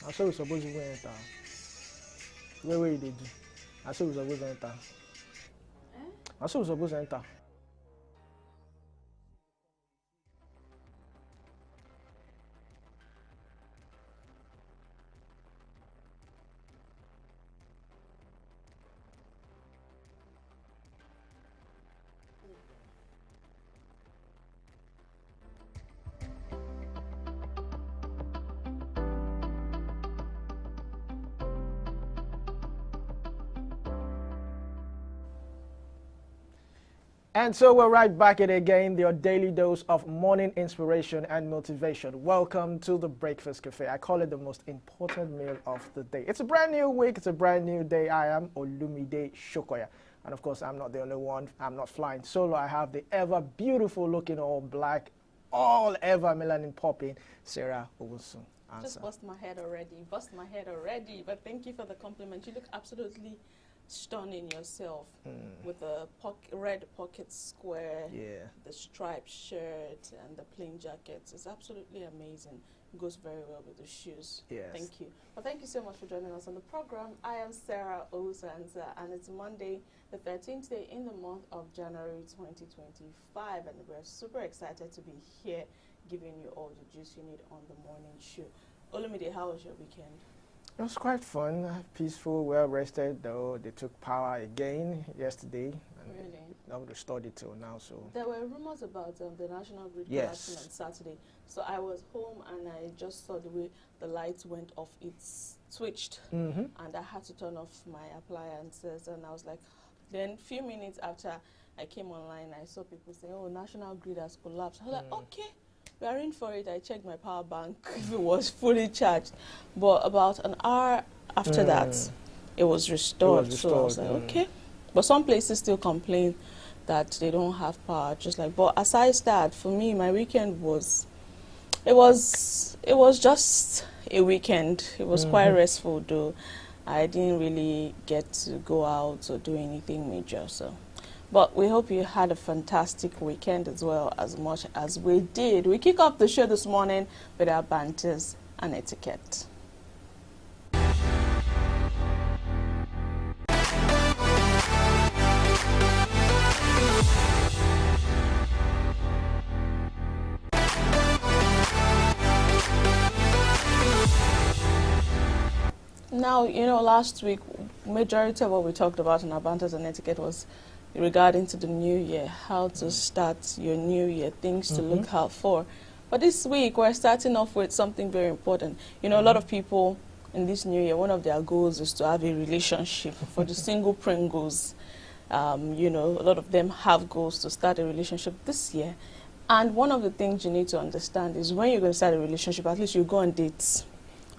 I saw we supposed to enter. Where did you? I saw we supposed to enter. I saw we supposed to enter. And so we're right back at it again, your daily dose of morning inspiration and motivation. Welcome to the Breakfast Cafe. I call it the most important meal of the day. It's a brand new week, it's a brand new day. I am Olumide Shokoya. And of course, I'm not the only one. I'm not flying solo. I have the ever beautiful looking all black, all ever melanin popping, Sarah Owusu. Just bust my head already. But thank you for the compliment. You look absolutely stunning yourself with the red pocket square, the striped shirt and the plain jackets. It's absolutely amazing. It goes very well with the shoes. Yes. Thank you. Well, thank you so much for joining us on the program. I am Sarah Owusu, and it's Monday, the 13th day in the month of January 2025, and we're super excited to be here giving you all the juice you need on the morning show. Olumide, how was your weekend? It was quite fun, peaceful, well rested, though they took power again yesterday. Really? Now restored it till now, so. There were rumors about the National Grid collapsing on Saturday. So I was home and I just saw the way the lights went off. It switched and I had to turn off my appliances, and I was like, then a few minutes after I came online, I saw people saying, oh, National Grid has collapsed. I was like, okay. We are in for it. I checked my power bank if it was fully charged. But about an hour after that, it was restored. So I was like, okay. But some places still complain that they don't have power. Just like, but aside that, for me, my weekend was, it was just a weekend. It was quite restful, though. I didn't really get to go out or do anything major. So. But we hope you had a fantastic weekend as well, as much as we did. We kick off the show this morning with our banters and etiquette. Now, you know, last week, majority of what we talked about in our banters and etiquette was regarding to the new year, how to start your new year, things to look out for. But this week, we're starting off with something very important. You know, a lot of people in this new year, one of their goals is to have a relationship. For the single Pringles, you know, a lot of them have goals to start a relationship this year. And one of the things you need to understand is when you're going to start a relationship, at least you go on dates.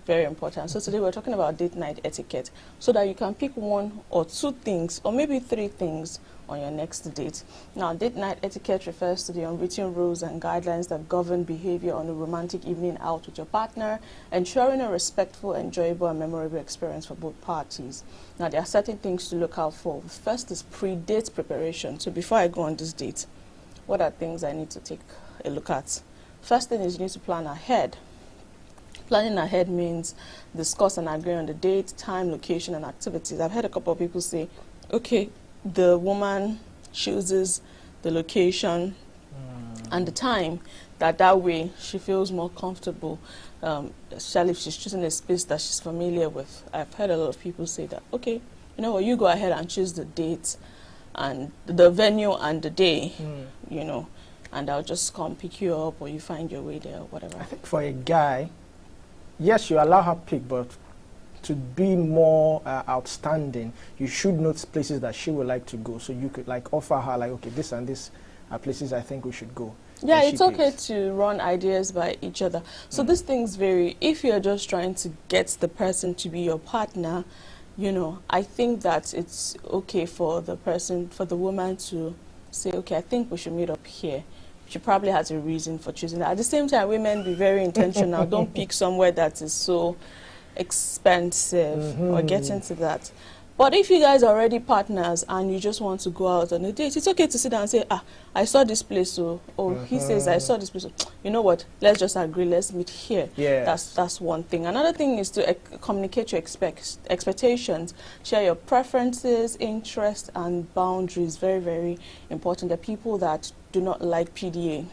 Very important. So today we're talking about date night etiquette, so that you can pick one or two things, or maybe three things on your next date. Now, date night etiquette refers to the unwritten rules and guidelines that govern behavior on a romantic evening out with your partner, ensuring a respectful, enjoyable, and memorable experience for both parties. Now, there are certain things to look out for. First is pre-date preparation. So before I go on this date, what are things I need to take a look at? First thing is you need to plan ahead. Planning ahead means discuss and agree on the date, time, location, and activities. I've heard a couple of people say, okay, the woman chooses the location and the time, that way she feels more comfortable, especially if she's choosing a space that she's familiar with. I've heard a lot of people say that, okay, you know what, you go ahead and choose the date and the venue and the day, you know, and I'll just come pick you up, or you find your way there, or whatever. I think for a guy, yes, you allow her pick, but to be more outstanding, you should note places that she would like to go. So you could like offer her like, okay, this and this are places I think we should go. Yeah, it's okay to run ideas by each other. So these things vary. If you're just trying to get the person to be your partner, you know, I think that it's okay for the person, for the woman to say, okay, I think we should meet up here. She probably has a reason for choosing that. At the same time, women, be very intentional. Don't pick somewhere that is so expensive or get into that. But if you guys are already partners and you just want to go out on a date, it's okay to sit down and say, I saw this place, so, or he says, I saw this place, so, you know what, let's just agree, let's meet here. Yes. That's one thing. Another thing is to communicate your expectations, share your preferences, interests, and boundaries. Very, very important. There are people that do not like PDA.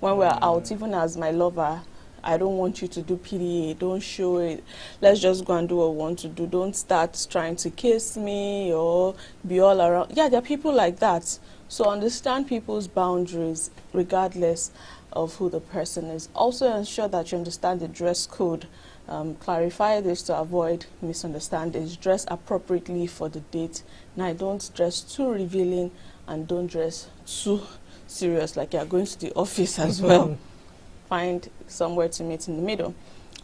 When we're out, even as my lover, I don't want you to do PDA. Don't show it. Let's just go and do what we want to do. Don't start trying to kiss me or be all around. Yeah, there are people like that. So understand people's boundaries regardless of who the person is. Also ensure that you understand the dress code. Clarify this to avoid misunderstandings. Dress appropriately for the date. Now, don't dress too revealing and don't dress too serious like you're going to the office as well. Find somewhere to meet in the middle.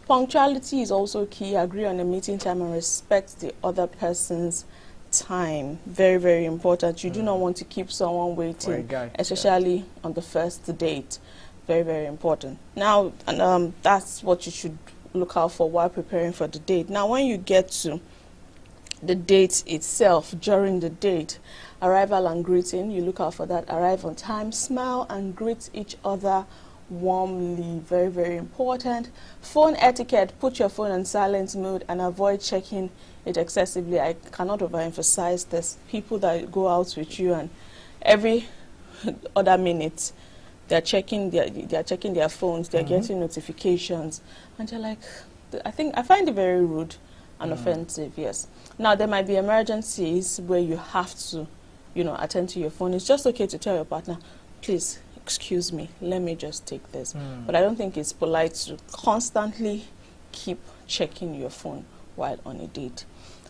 Punctuality is also key. Agree on a meeting time and respect the other person's time. Very, very important. You do not want to keep someone waiting, especially on the first date. Very, very important. Now, that's what you should look out for while preparing for the date. Now, when you get to the date itself, during the date, arrival and greeting, you look out for that. Arrive on time, smile and greet each other warmly. Very, very important. Phone etiquette, put your phone on silent mode and avoid checking it excessively. I cannot overemphasize this. People that go out with you and every other minute they're checking their phones, they're getting notifications, and you're like, I find it very rude and offensive. Yes. Now, there might be emergencies where you have to, attend to your phone. It's just okay to tell your partner, please, excuse me, let me just take this. But I don't think it's polite to constantly keep checking your phone while on a date.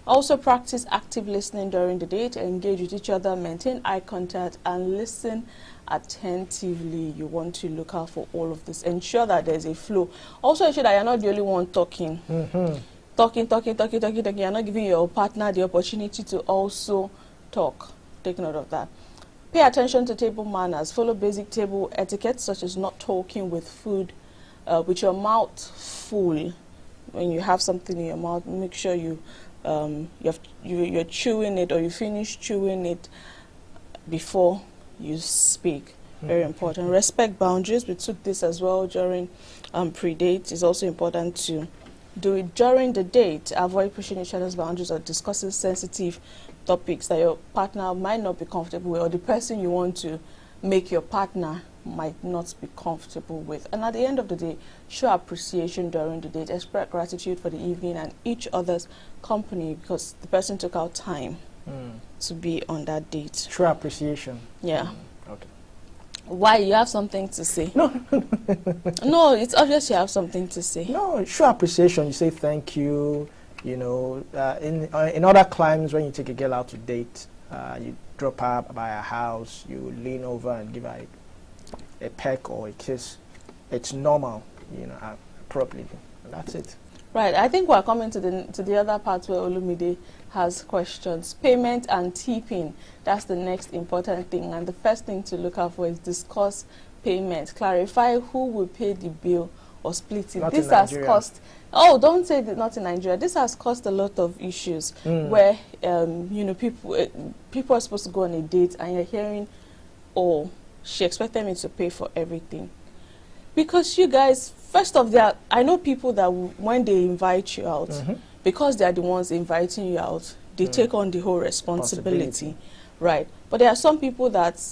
Also, practice active listening during the date. Engage with each other, maintain eye contact, and listen attentively. You want to look out for all of this. Ensure that there's a flow. Also, ensure that you're not the only one talking. Talking. You're not giving your partner the opportunity to also talk. Take note of that. Pay attention to table manners. Follow basic table etiquette, such as not talking with food, with your mouth full. When you have something in your mouth, make sure you're chewing it or you finish chewing it before you speak. Very important. Respect boundaries. We took this as well during pre-date. It's also important to do it during the date. Avoid pushing each other's boundaries or discussing sensitive topics that your partner might not be comfortable with, or the person you want to make your partner might not be comfortable with. And at the end of the day, show appreciation during the date. Express gratitude for the evening and each other's company because the person took out time to be on that date. Show appreciation. Yeah. Okay. Why? You have something to say? No. No, it's obvious you have something to say. No, show appreciation. You say thank you. In other climes, when you take a girl out to date, you drop her by her house, you lean over and give her a peck or a kiss. It's normal, appropriately. That's it. Right. I think we're coming to the other part where Olumide has questions. Payment and tipping. That's the next important thing. And the first thing to look out for is discuss payment. Clarify who will pay the bill or split it. This has cost. Oh, don't say that not in Nigeria. This has caused a lot of issues where people are supposed to go on a date and you're hearing, oh, she expected me to pay for everything. Because you guys, first of all, I know people that when they invite you out, because they are the ones inviting you out, they take on the whole responsibility. Right. But there are some people that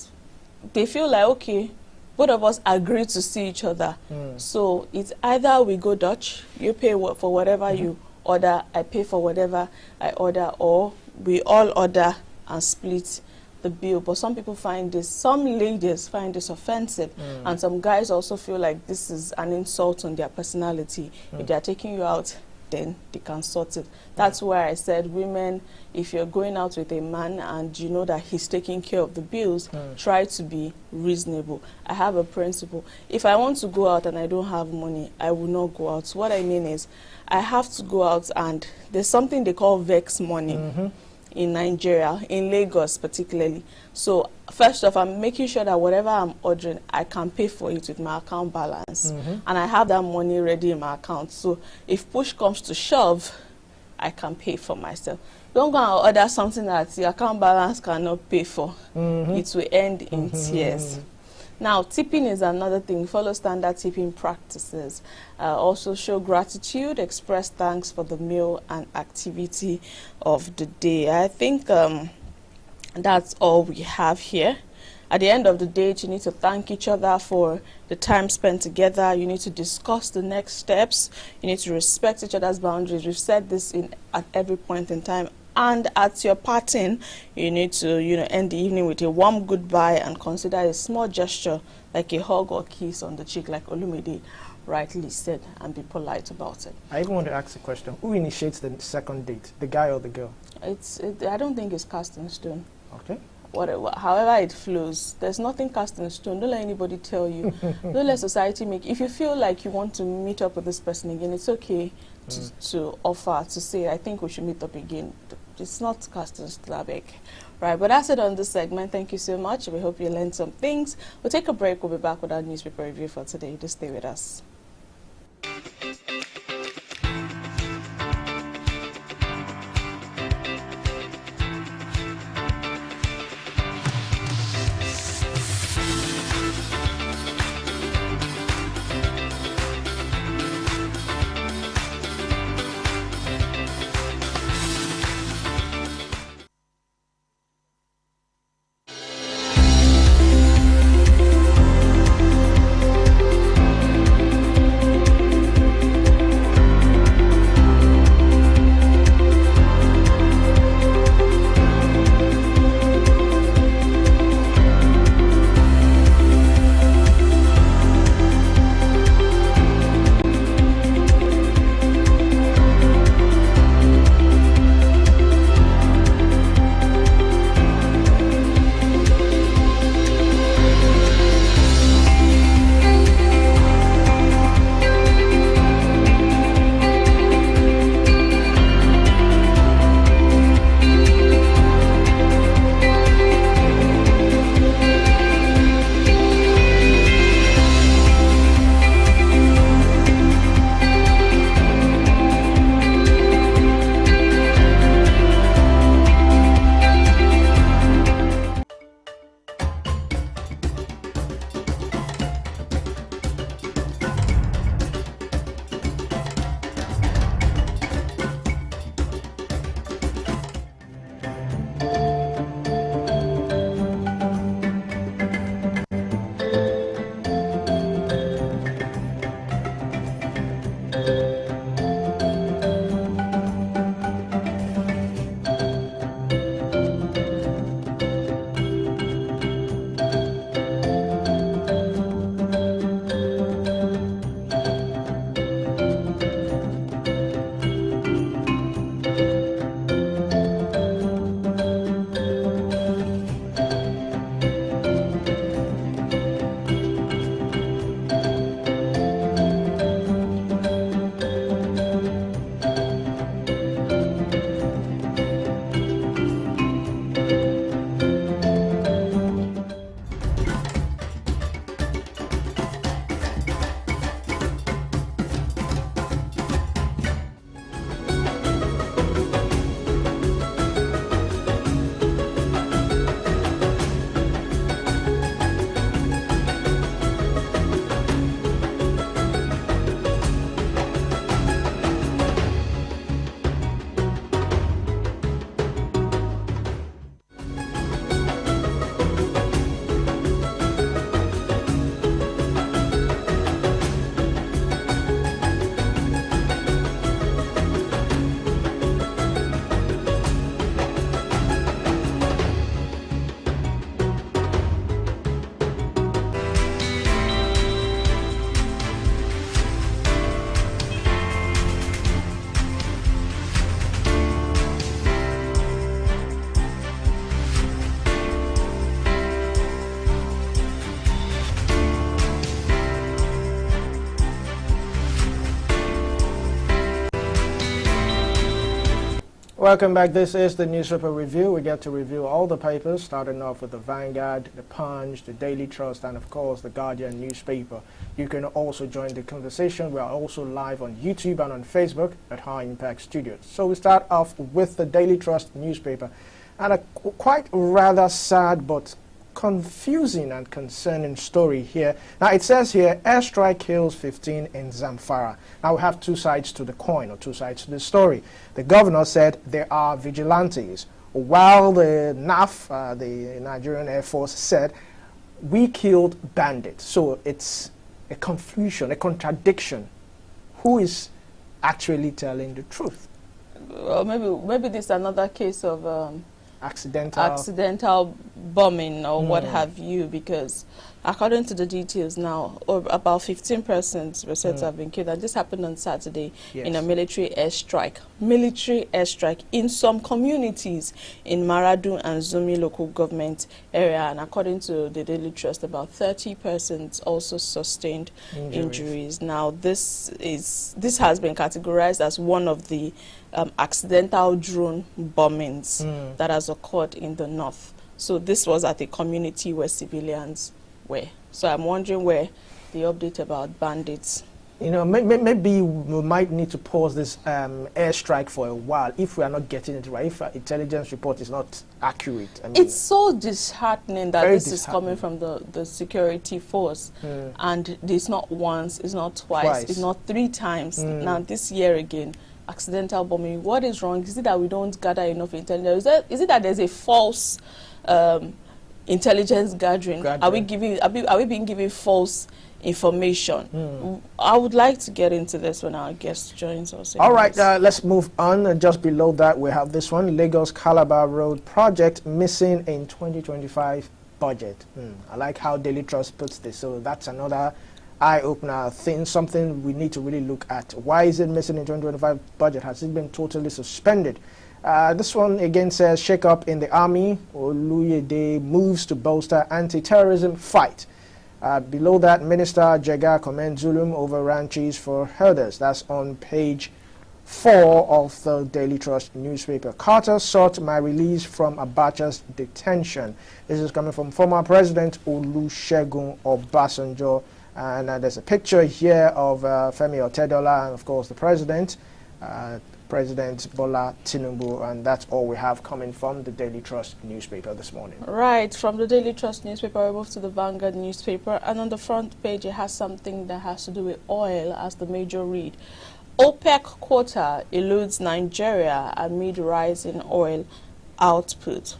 they feel like, okay, both of us agree to see each other. So it's either we go Dutch, you pay for whatever you order, I pay for whatever I order, or we all order and split the bill. But some people find this, some ladies find this offensive, and some guys also feel like this is an insult on their personality. If they are taking you out, then they can sort it. That's why I said, women, if you're going out with a man and you know that he's taking care of the bills, try to be reasonable. I have a principle. If I want to go out and I don't have money, I will not go out. So what I mean is, I have to go out and there's something they call vex money in Nigeria, in Lagos particularly. So first off, I'm making sure that whatever I'm ordering, I can pay for it with my account balance. And I have that money ready in my account. So if push comes to shove, I can pay for myself. don't go and order something that your account balance cannot pay for. It will end in tears. Now, tipping is another thing. Follow standard tipping practices. Also show gratitude, express thanks for the meal and activity of the day. I think that's all we have here. At the end of the day, you need to thank each other for the time spent together. You need to discuss the next steps. You need to respect each other's boundaries. We've said this at every point in time. And at your parting, you need to, end the evening with a warm goodbye and consider a small gesture like a hug or kiss on the cheek, like Olumide rightly said, and be polite about it. I even want to ask a question. Who initiates the second date, the guy or the girl? I don't think it's cast in stone. Okay. Whatever, however it flows, there's nothing cast in stone. Don't let anybody tell you. Don't let society make. If you feel like you want to meet up with this person again, it's okay to offer, to say, I think we should meet up again. It's not cast in stone, right? But that's it on this segment. Thank you so much. We hope you learned some things. We'll take a break. We'll be back with our newspaper review for today. Just stay with us. Welcome back. This is the newspaper review. We get to review all the papers, starting off with the Vanguard, the Punch, the Daily Trust, and of course the Guardian newspaper. You can also join the conversation. We are also live on YouTube and on Facebook at High Impact Studios. So we start off with the Daily Trust newspaper, and a quite rather sad but confusing and concerning story here. Now it says here, airstrike kills 15 in Zamfara. Now we have two sides to the coin, or two sides to the story. The governor said there are vigilantes, while the NAF, the Nigerian Air Force, said we killed bandits. So it's a confusion, a contradiction. Who is actually telling the truth? Well, maybe this is another case of accidental bombing or what have you, because according to the details now, about 15 persons were said to have been killed, and this happened on Saturday in a military airstrike in some communities in Maradu and Zumi local government area, and according to the Daily Trust, about 30 persons also sustained injuries. Now this has been categorized as one of the accidental drone bombings that has occurred in the north. So this was at a community where civilians were. So I'm wondering where the update about bandits. You know, maybe we might need to pause this airstrike for a while if we are not getting it right, if our intelligence report is not accurate. I mean, it's so disheartening that this is coming from the security force, and it's not once, it's not twice, it's not 3 times. Now this year again, accidental bombing. What is wrong? Is it that we don't gather enough intelligence? Is it that there's a false intelligence gathering? Are we being given false information? I would like to get into this when our guest joins us. All right, let's move on. Just below that, we have this one: Lagos Calabar Road project missing in 2025 budget. I like how Daily Trust puts this. So that's another eye-opener thing, something we need to really look at. Why is it missing in 2025 budget? Has it been totally suspended? This one again says, shake up in the army. Oluyede moves to bolster anti-terrorism fight. Below that, Minister Jega commends Zulum over ranches for herders. That's on page 4 of the Daily Trust newspaper. Carter sought my release from Abacha's detention. This is coming from former President Olusegun Obasanjo. And there's a picture here of Femi Otedola and, of course, the President, President Bola Tinubu. And that's all we have coming from the Daily Trust newspaper this morning. Right, from the Daily Trust newspaper, we move to the Vanguard newspaper. And on the front page, it has something that has to do with oil as the major read. OPEC quota eludes Nigeria amid rising oil output.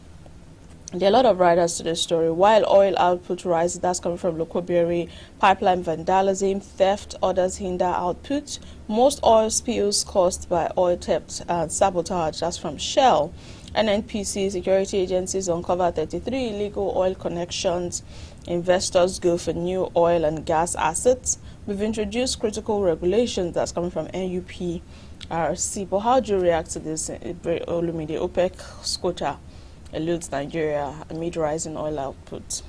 There are a lot of riders to this story. While oil output rises, that's coming from Lokobieri, pipeline vandalism, theft, others hinder output. Most oil spills caused by oil theft and sabotage, that's from Shell. NNPC security agencies uncover 33 illegal oil connections. Investors go for new oil and gas assets. We've introduced critical regulations, that's coming from NUPRC. But how do you react to this, Olumide? OPEC quota eludes Nigeria amid rising oil output.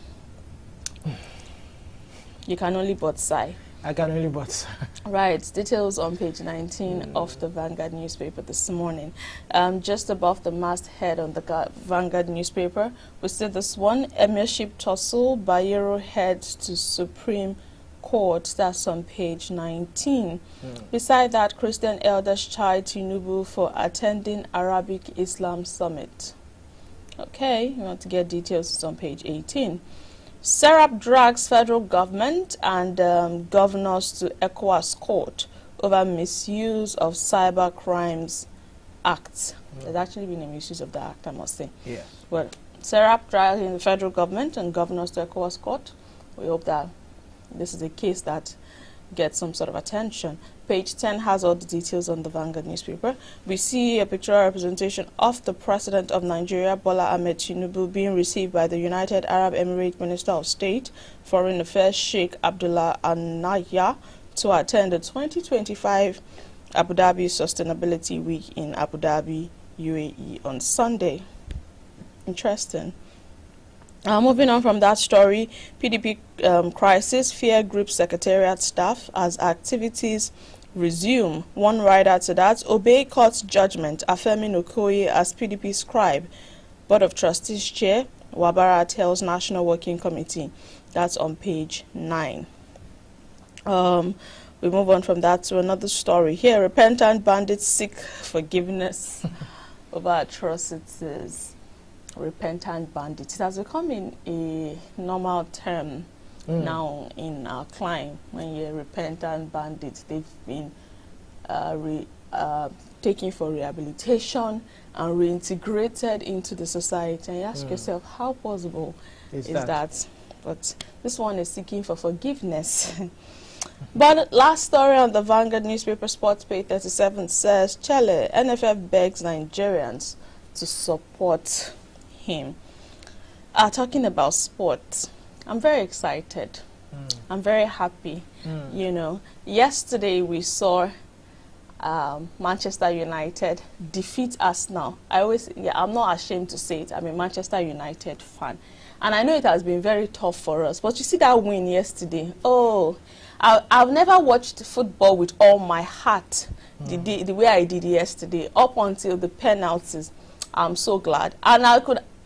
You can only but sigh. I can only but sigh. Right, details on page 19 of the Vanguard newspaper this morning. Just above the masthead on the Vanguard newspaper, we see this one: Emirship tussle, Bayero heads to Supreme Court. That's on page 19. Beside that, Christian elders chide Tinubu for attending Arabic Islam Summit. Okay, you want to get details, it's on page 18. Serap drags federal government and governors to ECOWAS court over misuse of Cyber Crimes Act. There's actually been a misuse of the act, I must say. Yes. Well, Serap dragging the federal government and governors to ECOWAS court. We hope that this is a case that gets some sort of attention. Page 10 has all the details on the Vanguard newspaper. We see a pictorial representation of the President of Nigeria, Bola Ahmed Tinubu, being received by the United Arab Emirates Minister of State, Foreign Affairs Sheikh Abdullah Al Nahyan, to attend the 2025 Abu Dhabi Sustainability Week in Abu Dhabi, UAE on Sunday. Interesting. Moving on from that story, PDP crisis, fear group secretariat staff as activities resume. One rider to that, obey court's judgment, affirming Okoye as PDP scribe. Board of Trustees Chair, Wabara tells National Working Committee. That's on page 9. We move on from that to another story. Here, repentant bandits seek forgiveness over atrocities. Repentant bandits. It has become a normal term now in our climb. When you're repentant bandits, they've been taken for rehabilitation and reintegrated into the society. And you ask yourself, how possible is that? But this one is seeking for forgiveness. But last story on the Vanguard newspaper sports page 37 says, Chelle, NFF begs Nigerians to support him. Talking about sports, I'm very excited. I'm very happy. You know, yesterday we saw Manchester United defeat Arsenal. I'm not ashamed to say it. I'm a Manchester United fan. And I know it has been very tough for us. But you see that win yesterday. Oh, I've never watched football with all my heart the way I did yesterday, up until the penalties. I'm so glad. And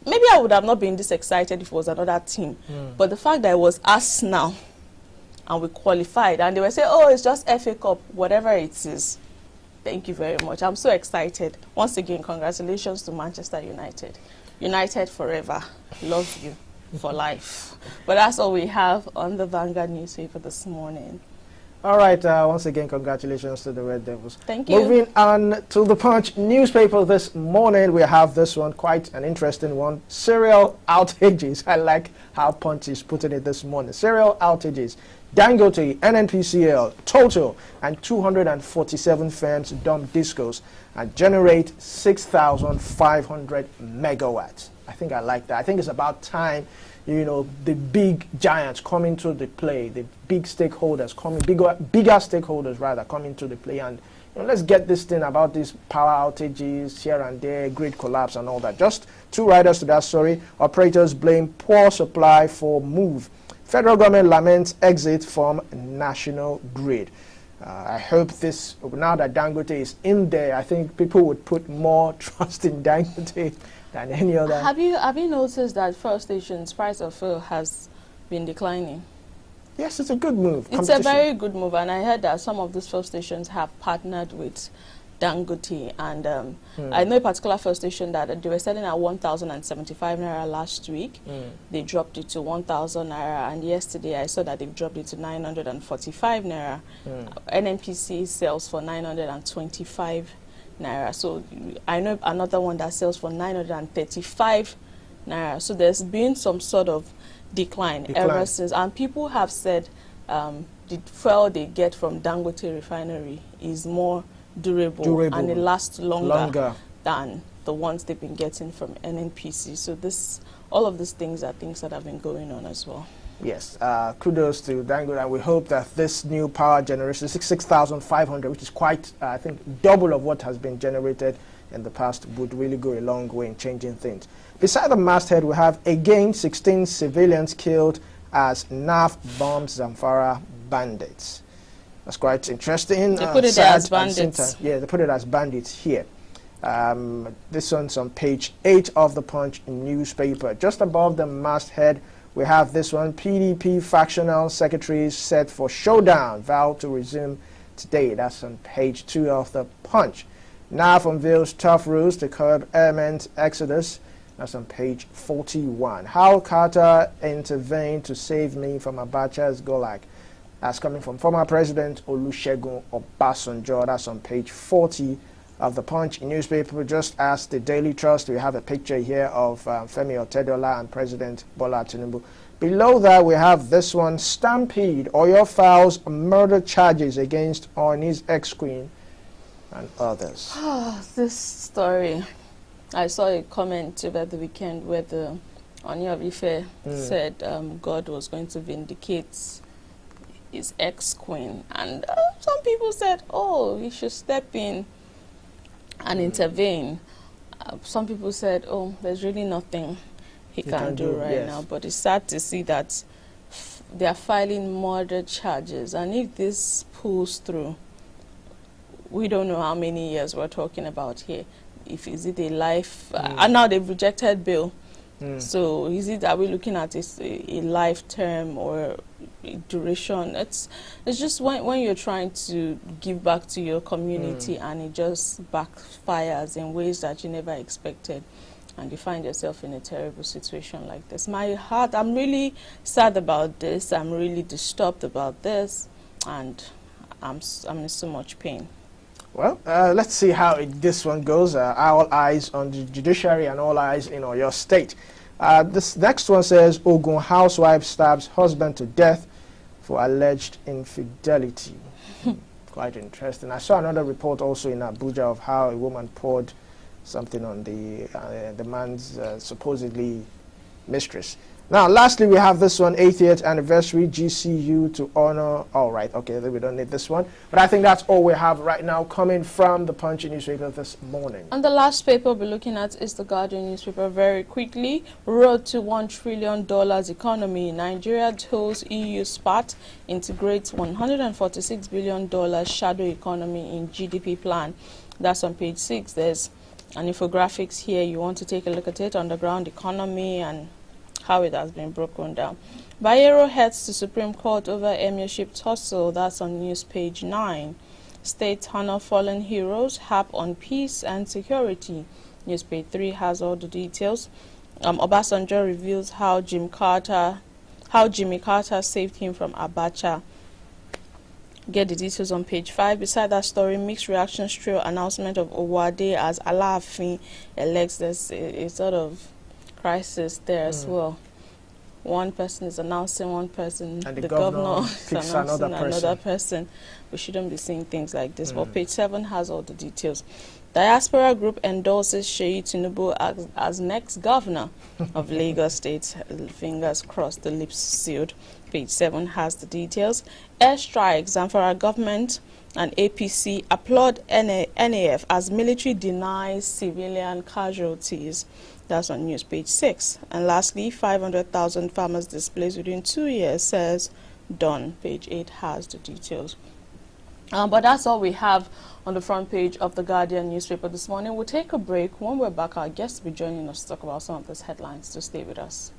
maybe I would have not been this excited if it was another team. But the fact that it was Arsenal and we qualified, and they were saying, oh, it's just FA Cup, whatever it is. Thank you very much. I'm so excited. Once again, congratulations to Manchester United. United forever. Love you for life. But that's all we have on the Vanguard newspaper this morning. All right, once again, congratulations to the Red Devils. Thank you. Moving on to the Punch newspaper this morning, we have this one, quite an interesting one. Serial outages. I like how Punch is putting it this morning. Serial outages. Dangote, NNPCL, Total, and 247 firms dump discos and generate 6,500 megawatts. I think I like that. I think it's about time, you know, the big giants come into the play, the big stakeholders coming, bigger stakeholders rather, come into the play, and you know, let's get this thing about these power outages here and there, grid collapse and all that. Just two riders to that story. Operators blame poor supply for move. Federal government laments exit from national grid. I hope this, now that Dangote is in there, I think people would put more trust in Dangote than any other. Have you noticed that fuel stations' price of fuel has been declining? Yes, it's a good move. It's a very good move, and I heard that some of these fuel stations have partnered with Dangote, and I know a particular fuel station that they were selling at 1,075 naira last week. They dropped it to 1,000 naira, and yesterday I saw that they've dropped it to 945 naira. NNPC sells for 925 naira. So I know another one that sells for 935 naira. So there's been some sort of decline ever since, and people have said the fuel they get from Dangote refinery is more durable and it lasts longer than the ones they've been getting from NNPC. So all of these things are things that have been going on as well. Yes, kudos to Dangote, and we hope that this new power generation, 6,500, which is quite, I think, double of what has been generated in the past, would really go a long way in changing things. Beside the masthead, we have again 16 civilians killed as NAF bombs Zamfara bandits. That's quite interesting. They put it as bandits. Yeah, they put it as bandits here. This one's on page 8 of the Punch newspaper. Just above the masthead, we have this one. PDP factional secretaries set for showdown, vow to resume today. That's on page 2 of the Punch. NAF unveils tough rules to curb airmen's exodus. That's on page 41. How Carter intervened to save me from Abacha's Gulag. That's coming from former President Olusegun Obasanjo. That's on page 40 of the Punch newspaper. Just as the Daily Trust, we have a picture here of Femi Otedola and President Bola Tinubu. Below that, we have this one, Stampede, Oyo files murder charges against Ooni's ex-queen and others. This story, I saw a comment over the weekend where the Ooni of Ife said God was going to vindicate his ex-queen, and some people said, oh, he should step in and intervene. Some people said, oh, there's really nothing he can do right now. But it's sad to see that they are filing murder charges, and if this pulls through, we don't know how many years we're talking about here. If is it a life, and now they've rejected bail. So is it, are we looking at a life term or a duration? It's just when you're trying to give back to your community and it just backfires in ways that you never expected, and you find yourself in a terrible situation like this. My heart, I'm really sad about this. I'm really disturbed about this, and I'm in so much pain. Well, let's see how this one goes. All eyes on the judiciary and all eyes in your state. This next one says, Ogun housewife stabs husband to death for alleged infidelity. Quite interesting. I saw another report also in Abuja of how a woman poured something on the man's supposedly mistress. Now, lastly, we have this one, 80th anniversary GCU to honor. All right, okay, we don't need this one. But I think that's all we have right now coming from the Punch newspaper this morning. And the last paper we'll be looking at is the Guardian newspaper very quickly. Road to $1 trillion economy. Nigeria toes EU spat, integrates $146 billion shadow economy in GDP plan. That's on page 6. There's an infographics here. You want to take a look at it, underground economy and how it has been broken down. Bayero heads to Supreme Court over emirship tussle. That's on news page 9. State honor fallen heroes, HAP on peace and security. News page 3 has all the details. Obasanjo reveals how Jimmy Carter saved him from Abacha. Get the details on page 5. Beside that story, mixed reactions trail announcement of Owade as Alaafin elects. There's a sort of crisis there as well. One person is announcing one person, and the governor picks is announcing another person. We shouldn't be seeing things like this. But page 7 has all the details. Diaspora group endorses Sheyi Tinubu as next governor of Lagos State. Fingers crossed, the lips sealed. Page 7 has the details. Airstrike, Zamfara government and APC applaud NAF as military denies civilian casualties. That's on news page 6. And lastly, 500,000 farmers displaced within 2 years, says Dawn. Page 8 has the details. But that's all we have on the front page of the Guardian newspaper this morning. We'll take a break. When we're back, our guests will be joining us to talk about some of these headlines. So stay with us.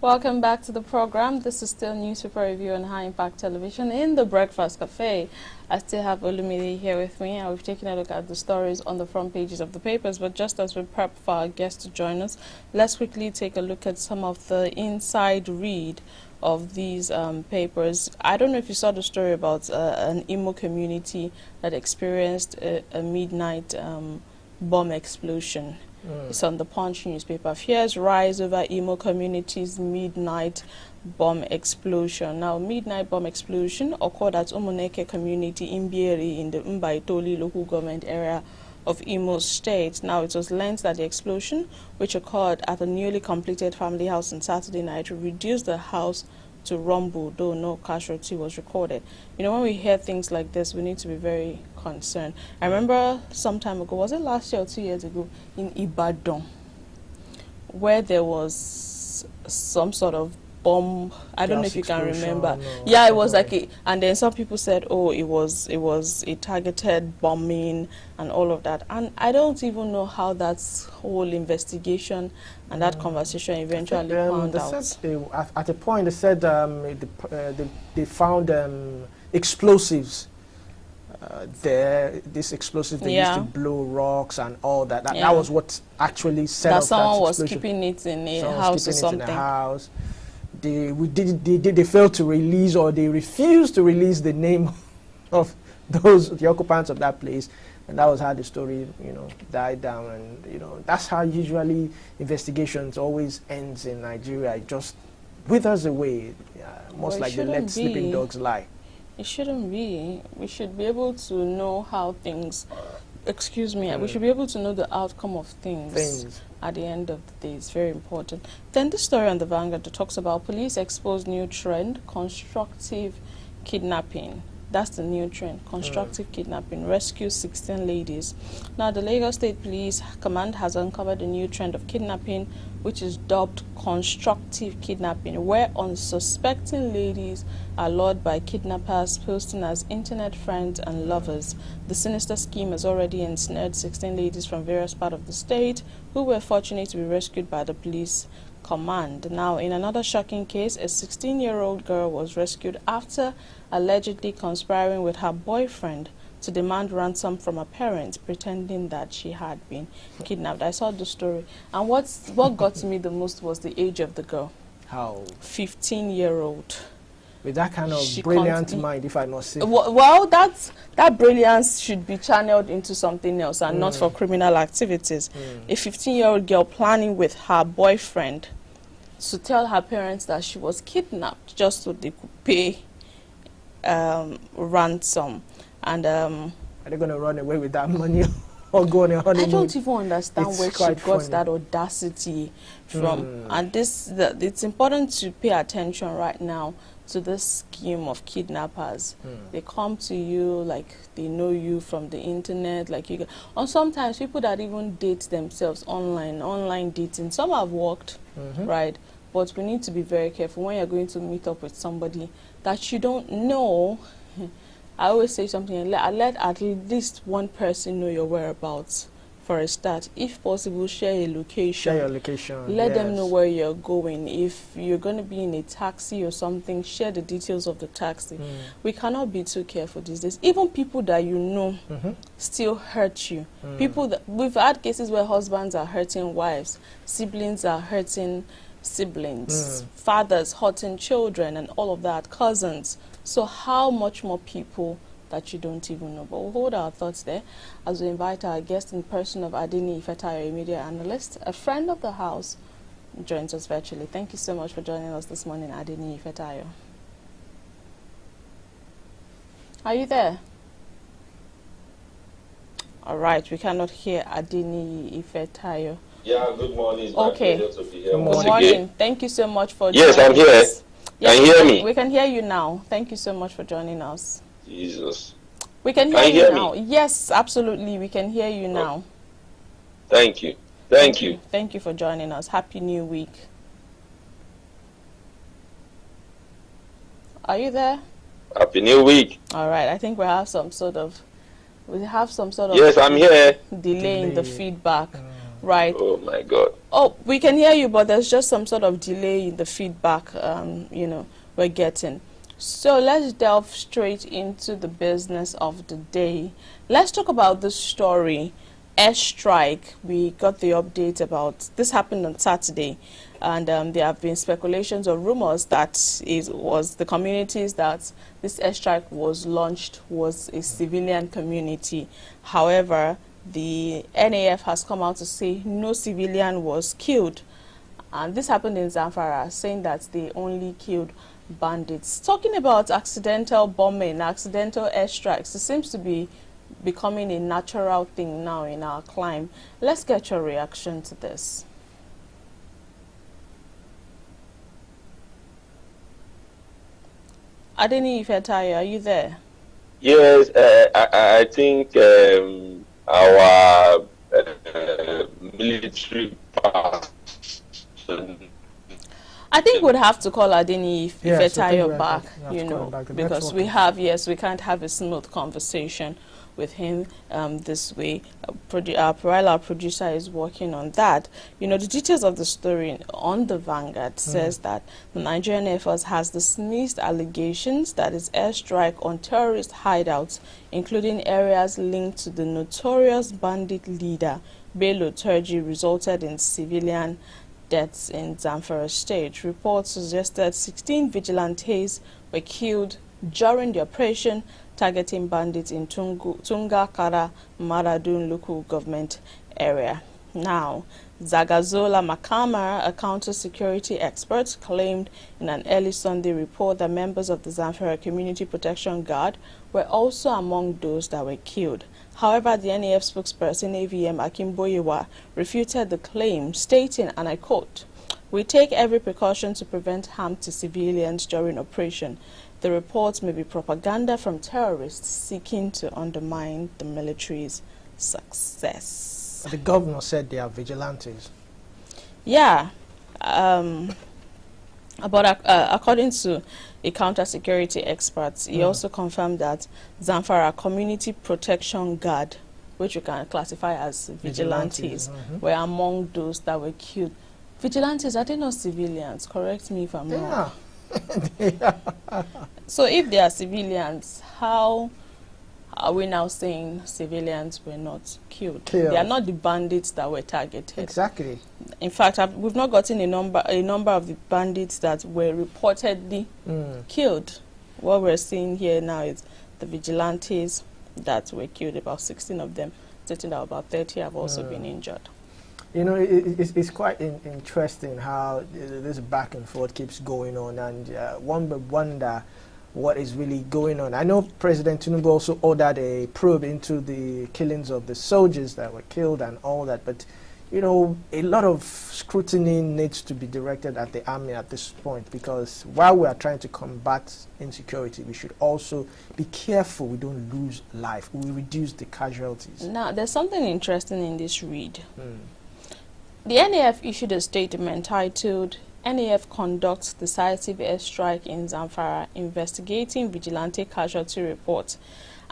Welcome back to the program. This is still Newspaper Review on High Impact Television in the Breakfast Cafe. I still have Olumide here with me, and we've taken a look at the stories on the front pages of the papers. But just as we prep for our guests to join us, let's quickly take a look at some of the inside read of these papers. I don't know if you saw the story about an Imo community that experienced a midnight bomb explosion. It's on the Punch newspaper. Fears rise over Imo community's midnight bomb explosion. Now, midnight bomb explosion occurred at Umuneke community in Bieri in the Mbaitoli local government area of Imo State. Now, it was learned that the explosion, which occurred at a newly completed family house on Saturday night, reduced the house to rumble, though no casualty was recorded. You know, when we hear things like this, we need to be very concerned. I remember some time ago, was it last year or 2 years ago, in Ibadan, where there was some sort of bomb. I don't know if you can remember. Yeah, it was like and then some people said, oh, it was a targeted bombing and all of that. And I don't even know how that whole investigation and that conversation eventually found out. Said, at a point, they said they found explosives there. This explosive they used to blow rocks and all that. That was what actually set off that explosion. Someone was keeping it in a house or something. They failed to release, or they refused to release the name of the occupants of that place, and that was how the story, died down. And that's how usually investigations always ends in Nigeria. It just withers away, most like the let sleeping dogs lie. It shouldn't be. We should be able to know how things. Excuse me. We should be able to know the outcome of things. At the end of the day. It's very important. Then the story on the Vanguard that talks about police expose new trend, constructive kidnapping. That's the new trend, constructive kidnapping. Rescue 16 ladies. Now, the Lagos State Police Command has uncovered a new trend of kidnapping, which is dubbed constructive kidnapping, where unsuspecting ladies are lured by kidnappers posing as internet friends and lovers. The sinister scheme has already ensnared 16 ladies from various parts of the state who were fortunate to be rescued by the police command. Now, in another shocking case, a 16-year-old girl was rescued after allegedly conspiring with her boyfriend to demand ransom from her parents, pretending that she had been kidnapped. I saw the story, and what got to me the most was the age of the girl. How? 15-year-old. With that kind of brilliant mind, if I must say. Well, that brilliance should be channeled into something else and not for criminal activities. A 15-year-old girl planning with her boyfriend to tell her parents that she was kidnapped just so they could pay ransom. And are they going to run away with that money or go on a honeymoon? I don't even understand where she got that audacity from. And it's important to pay attention right now to this scheme of kidnappers. They come to you like they know you from the internet, or sometimes people that even date themselves online dating. Some have worked, right? But we need to be very careful when you're going to meet up with somebody that you don't know. I always say something, let at least one person know your whereabouts for a start. If possible, share a location. Share your location. Let them know where you're going. If you're going to be in a taxi or something, share the details of the taxi. We cannot be too careful these days. Even people that you know still hurt you. People that we've had cases where husbands are hurting wives, siblings are hurting siblings, fathers hurting children, and all of that, cousins. So how much more people that you don't even know? But we'll hold our thoughts there as we invite our guest in person of Adini Ifetayo, a media analyst, a friend of the house, joins us virtually. Thank you so much for joining us this morning, Adini Ifetayo. Are you there? All right, we cannot hear Adini Ifetayo. Yeah, good morning. It's okay. my pleasure to be here. Good morning. Thank you so much for joining us. Yes, I'm here. Yes, can you hear me? We can hear you now. Thank you so much for joining us. Jesus. We can hear you now. Yes, absolutely. We can hear you now. Thank you. Thank you. Thank you for joining us. Happy New Week. Are you there? Happy New Week. All right. I think we have some sort of yes, I'm here. Delay in the feedback. Right. Oh my God. Oh, we can hear you, but there's just some sort of delay in the feedback, we're getting. So let's delve straight into the business of the day. Let's talk about this story, airstrike. We got the update about this happened on Saturday, and there have been speculations or rumors that it was the communities that this airstrike was launched was a civilian community. However, the NAF has come out to say no civilian was killed, and this happened in Zamfara, saying that they only killed bandits. Talking about accidental bombing, accidental airstrikes, it seems to be becoming a natural thing now in our climate. Let's get your reaction to this. Adeni Ifetayo, are you there? Yes, I think our military person. I think we'd have to call Adeni Yes, Ifetayo back, back. because we can't have a smooth conversation with him this way. While our producer is working on that, the details of the story on the Vanguard says that the Nigerian Air Force has dismissed allegations that its airstrike on terrorist hideouts, including areas linked to the notorious bandit leader Bello Turji, resulted in civilian deaths in Zamfara State. Reports suggested 16 vigilantes were killed during the operation targeting bandits in Tunga Kara Maradun local government area. Now, Zagazola Makama, a counter-security expert, claimed in an early Sunday report that members of the Zamfara Community Protection Guard were also among those that were killed. However, the NAF spokesperson AVM Akimboyewa refuted the claim, stating, and I quote, "We take every precaution to prevent harm to civilians during operation. The reports may be propaganda from terrorists seeking to undermine the military's success." The governor said they are vigilantes. Yeah, but according to a counter-security expert, he also confirmed that Zamfara Community Protection Guard, which we can classify as vigilantes, were among those that were killed. Vigilantes, are they not civilians? Correct me if I'm wrong. So if they are civilians, how are we now saying civilians were not killed? They are not the bandits that were targeted. Exactly. In fact, we've not gotten a number of the bandits that were reportedly killed. What we're seeing here now is the vigilantes that were killed, about 16 of them, stating that about 30 have also been injured. It's quite interesting how this back and forth keeps going on, and one would wonder what is really going on. I know President Tinubu also ordered a probe into the killings of the soldiers that were killed and all that, but a lot of scrutiny needs to be directed at the army at this point, because while we are trying to combat insecurity, we should also be careful we don't lose life. We reduce the casualties. Now, there's something interesting in this read. The NAF issued a statement titled, "NAF conducts decisive airstrike in Zamfara, investigating vigilante casualty report."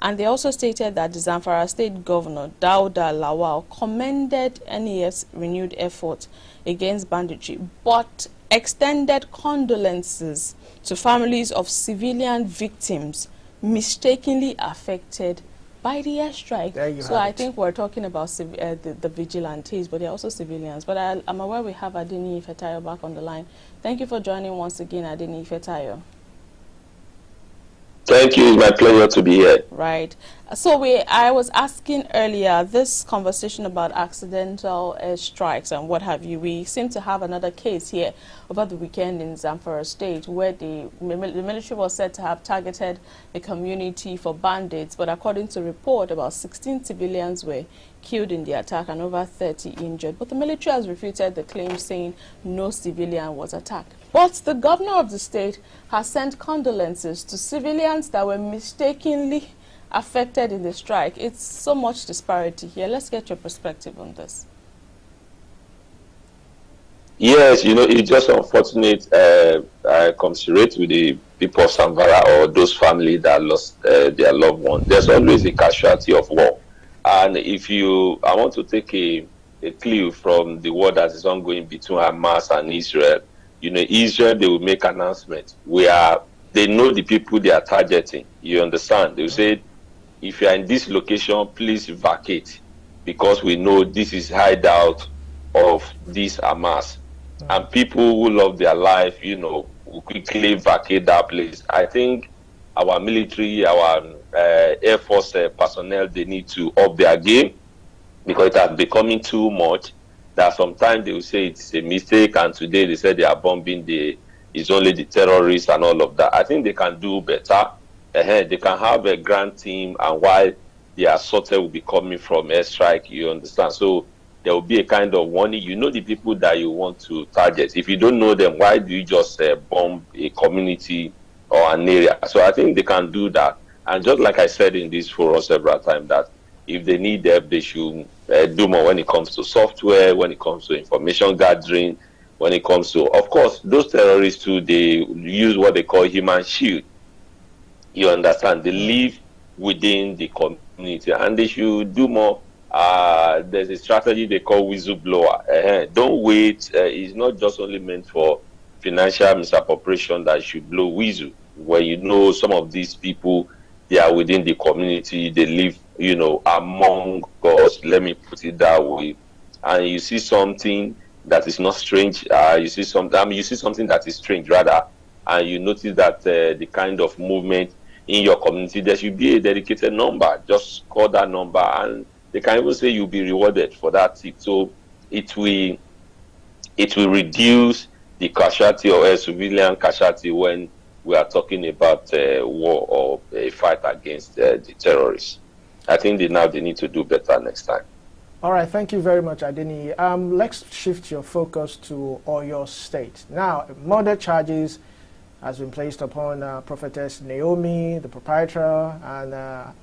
And they also stated that the Zamfara State Governor, Dauda Lawal, commended NAF's renewed effort against banditry, but extended condolences to families of civilian victims mistakenly affected by the airstrike. So I think we're talking about the vigilantes, but they're also civilians. But I'm aware we have Adeni Ifetayo back on the line. Thank you for joining once again, Adeni Ifetayo. Thank you. It's my pleasure to be here. Right. So I was asking earlier, this conversation about accidental airstrikes and what have you, we seem to have another case here over the weekend in Zamfara State where the military was said to have targeted a community for bandits, but according to report, about 16 civilians were killed in the attack and over 30 injured. But the military has refuted the claim, saying no civilian was attacked. But the governor of the state has sent condolences to civilians that were mistakenly affected in the strike. It's so much disparity here. Let's get your perspective on this. Yes, it's just unfortunate. I commiserate with the people of Zamfara or those families that lost their loved one. There's always a casualty of war. And I want to take a a clue from the war that is ongoing between Hamas and Israel. You know, Israel, they will make announcements. They know the people they are targeting. You understand? They will say, if you are in this location, please vacate, because we know this is hideout of this Hamas. And people who love their life, you know, will quickly vacate that place. I think our military, our Air Force personnel, they need to up their game, because it has becoming too much. That sometimes they will say it's a mistake, and today they say they are bombing it's only the terrorists and all of that. I think they can do better. They can have a grand team, and while the assaulted will be coming from airstrike, you understand? So there will be a kind of warning. You know the people that you want to target. If you don't know them, why do you just bomb a community or an area? So I think they can do that. And just like I said in this forum several times, that if they need help, they should do more when it comes to software, when it comes to information gathering, when it comes to, of course, those terrorists too, they use what they call human shield. You understand? They live within the community, and they should do more. There's a strategy they call whistleblower. Don't wait. It's not just only meant for financial misappropriation that should blow whistle. When you know some of these people, they are within the community, they live, you know, among us, let me put it that way. And you see something that is not strange, you see something that is strange rather, and you notice that the kind of movement in your community, there should be a dedicated number. Just call that number, and they can even say you'll be rewarded for that tip. So it will reduce the casualty or a civilian casualty when we are talking about war or a fight against the terrorists. I think they need to do better next time. All right, thank you very much, Adeni. Let's shift your focus to Oyo State. Now, murder charges has been placed upon Prophetess Naomi, the proprietor, and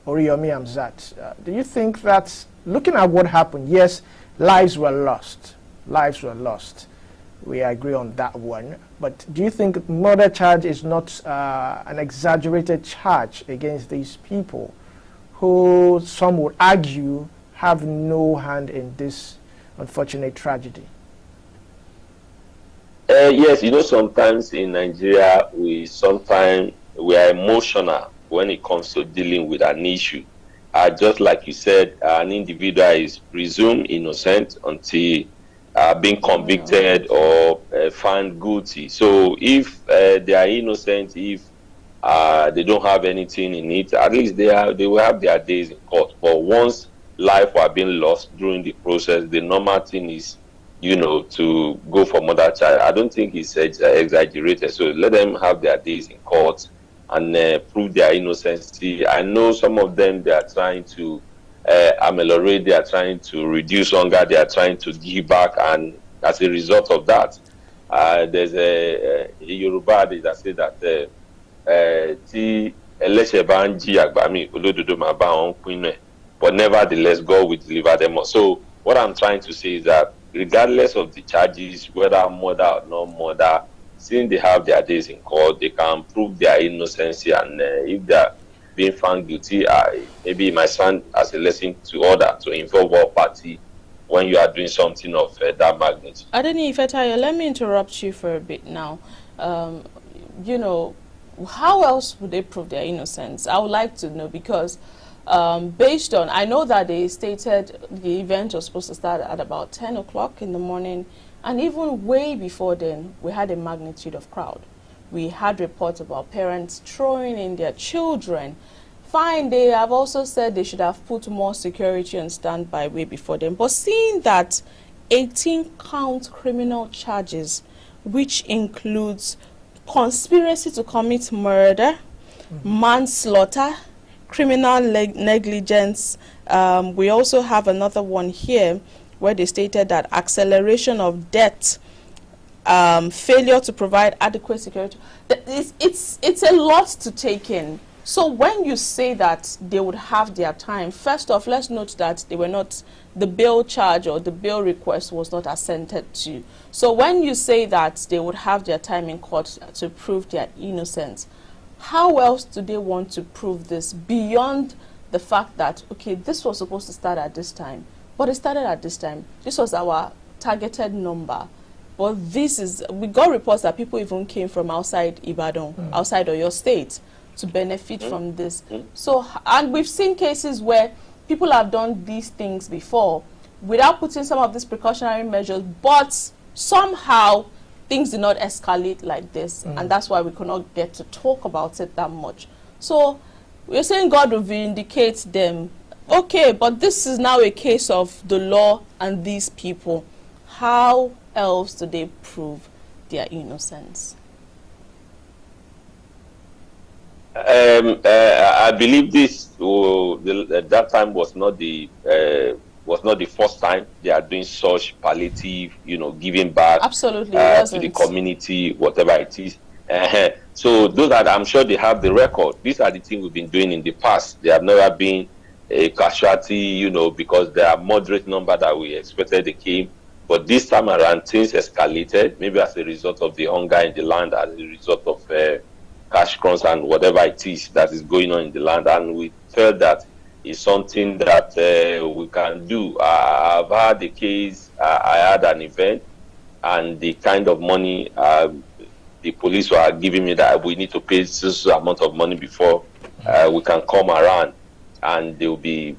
Oriyomi Amzat. Do you think that, looking at what happened, yes, lives were lost. Lives were lost. We agree on that one. But do you think murder charge is not an exaggerated charge against these people who, some would argue, have no hand in this unfortunate tragedy? Yes, you know, sometimes in Nigeria, we are emotional when it comes to dealing with an issue. Just like you said, an individual is presumed innocent until being convicted or found guilty. So if they are innocent, if they don't have anything in it, at least they will have their days in court. But once life were being lost during the process, the normal thing is, you know, to go for murder charge. I don't think it's exaggerated. So let them have their days in court and prove their innocence. I know some of them, they are trying to ameliorate, they are trying to reduce hunger, they are trying to give back, and as a result of that, there's a Yoruba that says that but nevertheless, God will deliver them. So what I'm trying to say is that regardless of the charges, whether murder or not murder, since they have their days in court, they can prove their innocence, and if they are being found guilty, maybe it might stand as a lesson to others to involve all party when you are doing something of that magnitude. Adeni Ifetayo, let me interrupt you for a bit now. You know, how else would they prove their innocence? I would like to know, because based on, I know that they stated the event was supposed to start at about 10 o'clock in the morning, and even way before then, we had a magnitude of crowd. We had reports about parents throwing in their children. Fine, they have also said they should have put more security on standby way before them. But seeing that 18-count criminal charges, which includes conspiracy to commit murder, manslaughter, criminal negligence. We also have another one here where they stated that acceleration of debt, failure to provide adequate security. It's a lot to take in. So when you say that they would have their time, first off, let's note that they were not, the bail charge or the bail request was not assented to. So when you say that they would have their time in court to prove their innocence, how else do they want to prove this beyond the fact that, okay, this was supposed to start at this time, But it started at this time. This was our targeted number. But we got reports that people even came from outside Ibadan, outside of your state, to benefit from this. So, and we've seen cases where people have done these things before without putting some of these precautionary measures, but somehow things did not escalate like this, and that's why we could not get to talk about it that much. So we're saying God will vindicate them. Okay, but this is now a case of the law and these people. How else do they prove their innocence? I believe that time was not the first time they are doing such palliative, giving back Absolutely, to the community, whatever it is. So those that I'm sure they have the record. These are the things we've been doing in the past. They have never been a casualty, because there are moderate number that we expected they came. But this time around, things escalated, maybe as a result of the hunger in the land, as a result of cash crunch and whatever it is that is going on in the land. And we felt that it's something that we can do. I've had a case, I had an event, and the kind of money the police were giving me, that we need to pay this amount of money before we can come around. And they'll be,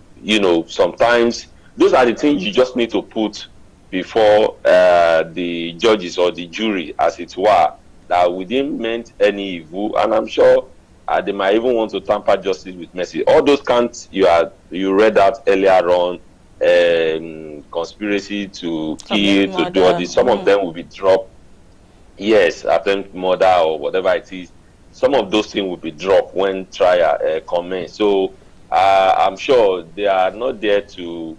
sometimes those are the things you just need to put before the judges or the jury, as it were, that we didn't meant any evil. And I'm sure they might even want to tamper justice with mercy. All those counts you read out earlier on, conspiracy to kill, to do all this, some of them will be dropped. Yes, attempt murder or whatever it is. Some of those things will be dropped when trial commence. So I'm sure they are not there to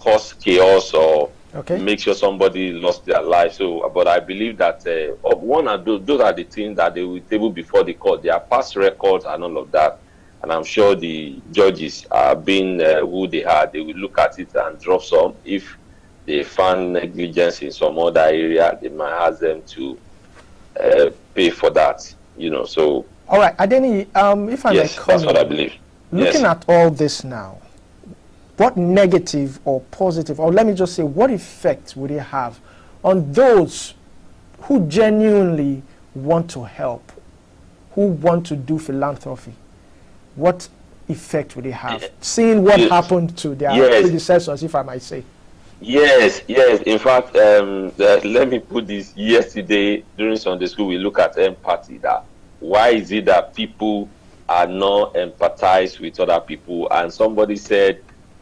cause chaos or make sure somebody lost their life. So, but I believe that one of those are the things that they will table before the court. Their past records and all of that. And I'm sure the judges are being who they are. They will look at it and drop some. If they found negligence in some other area, they might ask them to pay for that. So. All right, Adeni, if I may comment, that's what I believe. Looking at all this now, what negative or positive, or let me just say, what effect would it have on those who genuinely want to help, who want to do philanthropy? What effect would it have? Seeing what happened to their predecessors, if I might say. Yes. In fact, let me put this. Yesterday, during Sunday school, we look at empathy. That why is it that people are not empathized with other people? And somebody said,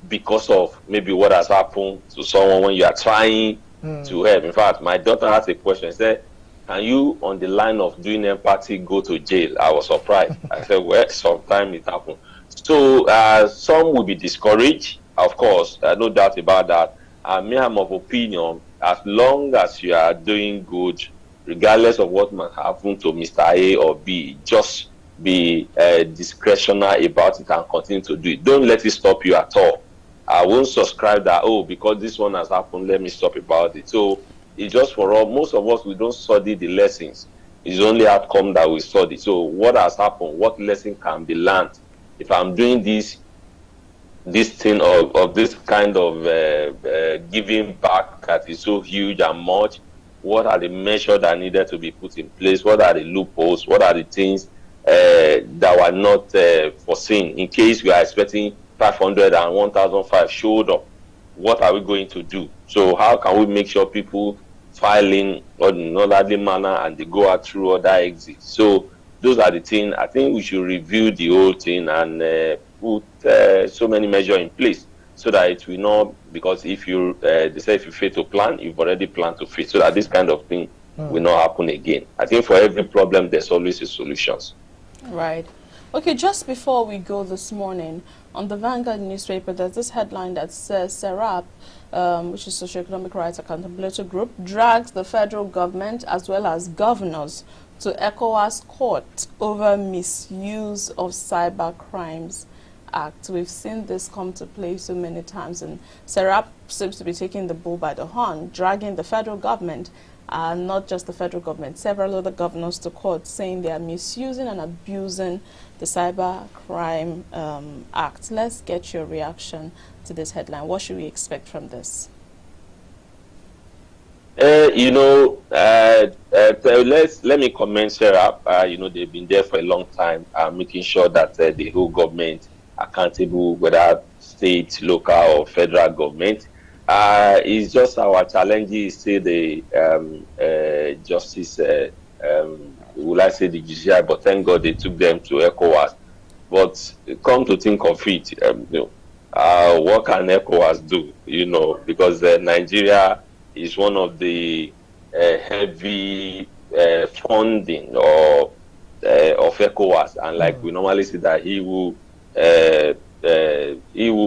because of maybe what has happened to someone when you are trying to help. In fact, my daughter asked a question. She said, can you, on the line of doing empathy, go to jail? I was surprised. I said, well, sometimes it happens. So some will be discouraged, of course, no doubt about that. Me, I'm of opinion, as long as you are doing good, regardless of what might happen to Mr. A or B, just be discretionary about it and continue to do it. Don't let it stop you at all. I won't subscribe that, because this one has happened, let me stop about it. So it's just for all. Most of us, we don't study the lessons. It's only outcome that we study. So what has happened? What lesson can be learned? If I'm doing this thing of this kind of giving back that is so huge and much, what are the measures that needed to be put in place? What are the loopholes? What are the things that were not foreseen? In case we are expecting 500 and 1,005 showed up, what are we going to do? So how can we make sure people file in an orderly manner and they go out through other exits? So those are the things. I think we should review the whole thing and put so many measures in place so that it will not, because if you they say if you fail to plan, you've already planned to fail, so that this kind of thing will not happen again. I think for every problem there's always a solution. Right. Okay, just before we go this morning, on the Vanguard newspaper, there's this headline that says SERAP, which is Socioeconomic Rights Accountability Group, drags the federal government as well as governors to ECOWAS court over misuse of Cyber Crimes Act. We've seen this come to play so many times, and SERAP seems to be taking the bull by the horn, dragging the federal government not just the federal government, several other governors to court saying they are misusing and abusing the Cyber Crime Act. Let's get your reaction to this headline. What should we expect from this? Let me commend Sarah. They've been there for a long time, making sure that the whole government accountable, whether state, local, or federal government. It's just our challenge is still the justice. Will I say the judiciary? But thank God they took them to ECOWAS. But come to think of it, what can ECOWAS do? Because Nigeria is one of the heavy funding of ECOWAS, and like we normally say that he will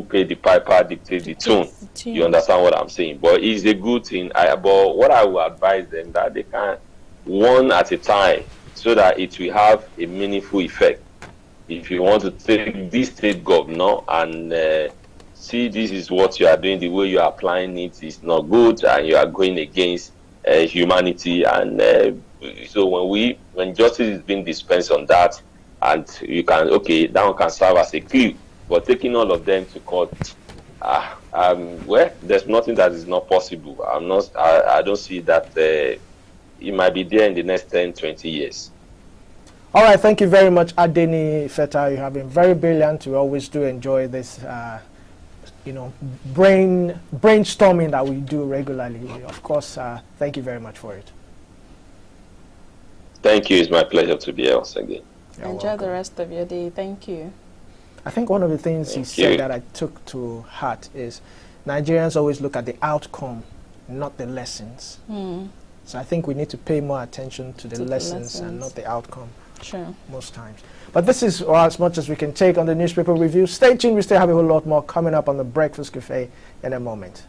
pay the piper, dictate the tune. You understand what I'm saying? But it's a good thing. But what I will advise them that they can one at a time, so that it will have a meaningful effect. If you want to take this state governor and see this is what you are doing, the way you are applying it is not good, and you are going against humanity. And so when justice is being dispensed on that, and you can, that one can serve as a clue. But taking all of them to court, there's nothing that is not possible. I don't see that it might be there in the next 10, 20 years. All right, thank you very much, Adeni Feta. You have been very brilliant. We always do enjoy this, brainstorming that we do regularly. Of course, thank you very much for it. Thank you. It's my pleasure to be here once again. Enjoy the rest of your day. Thank you. I think one of the things he said that I took to heart is Nigerians always look at the outcome, not the lessons. So I think we need to pay more attention to the lessons and not the outcome. Sure. Most times. But this is as much as we can take on the newspaper review. Stay tuned. We still have a whole lot more coming up on the Breakfast Cafe in a moment.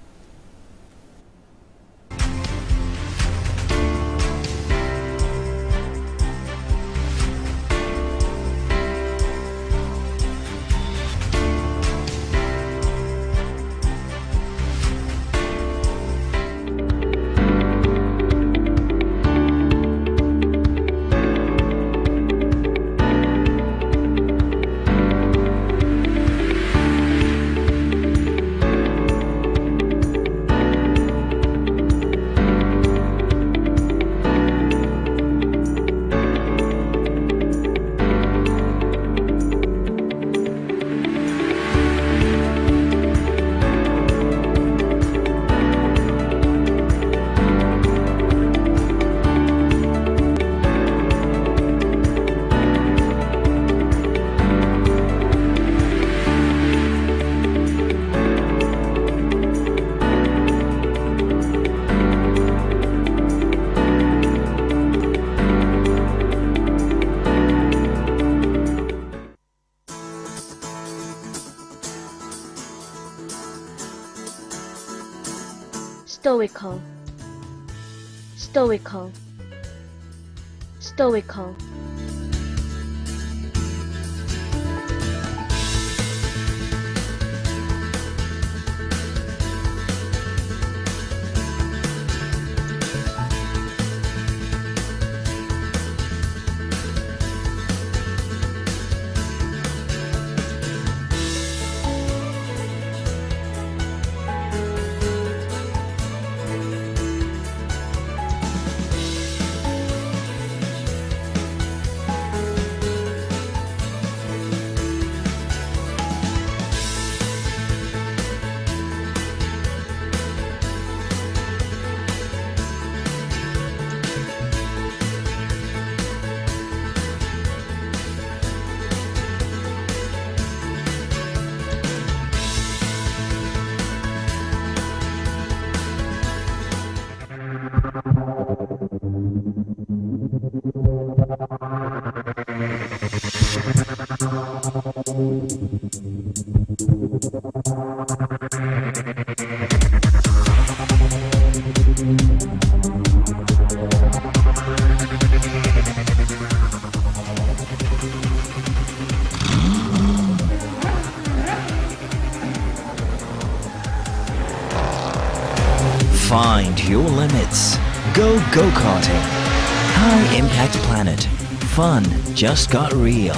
Stoical, stoical, stoical. Find your limits. Go go-karting. High Impact Planet. Fun just got real.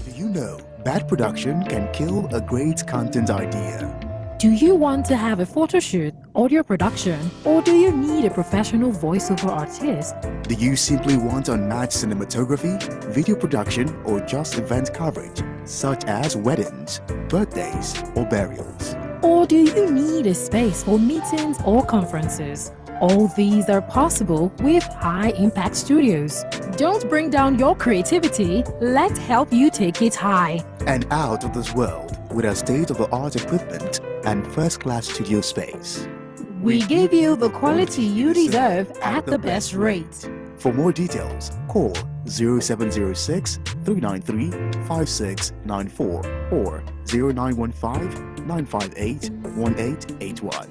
Do you know bad production can kill a great content idea? Do you want to have a photo shoot, audio production, or do you need a professional voiceover artist? Do you simply want unmatched cinematography, video production, or just event coverage, such as weddings, birthdays, or burials? Or do you need a space for meetings or conferences? All these are possible with High Impact Studios. Don't bring down your creativity, let's help you take it high. And out of this world with our state-of-the-art equipment and first-class studio space. We give you the quality you deserve at the best rate. For more details, call 0706 393 5694 or 0915 958 1881.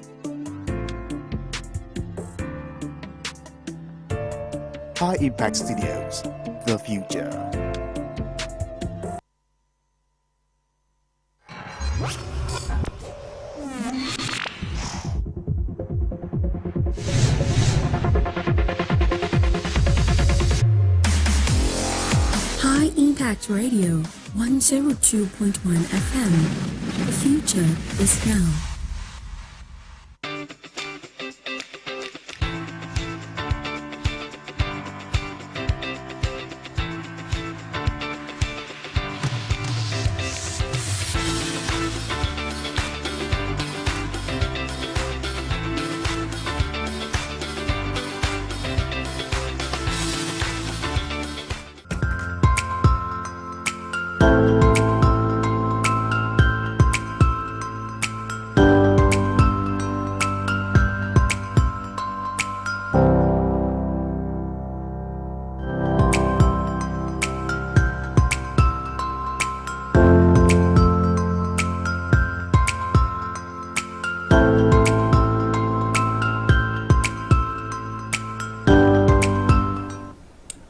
High Impact Studios, the future. High Impact Radio, 102.1 FM. The future is now.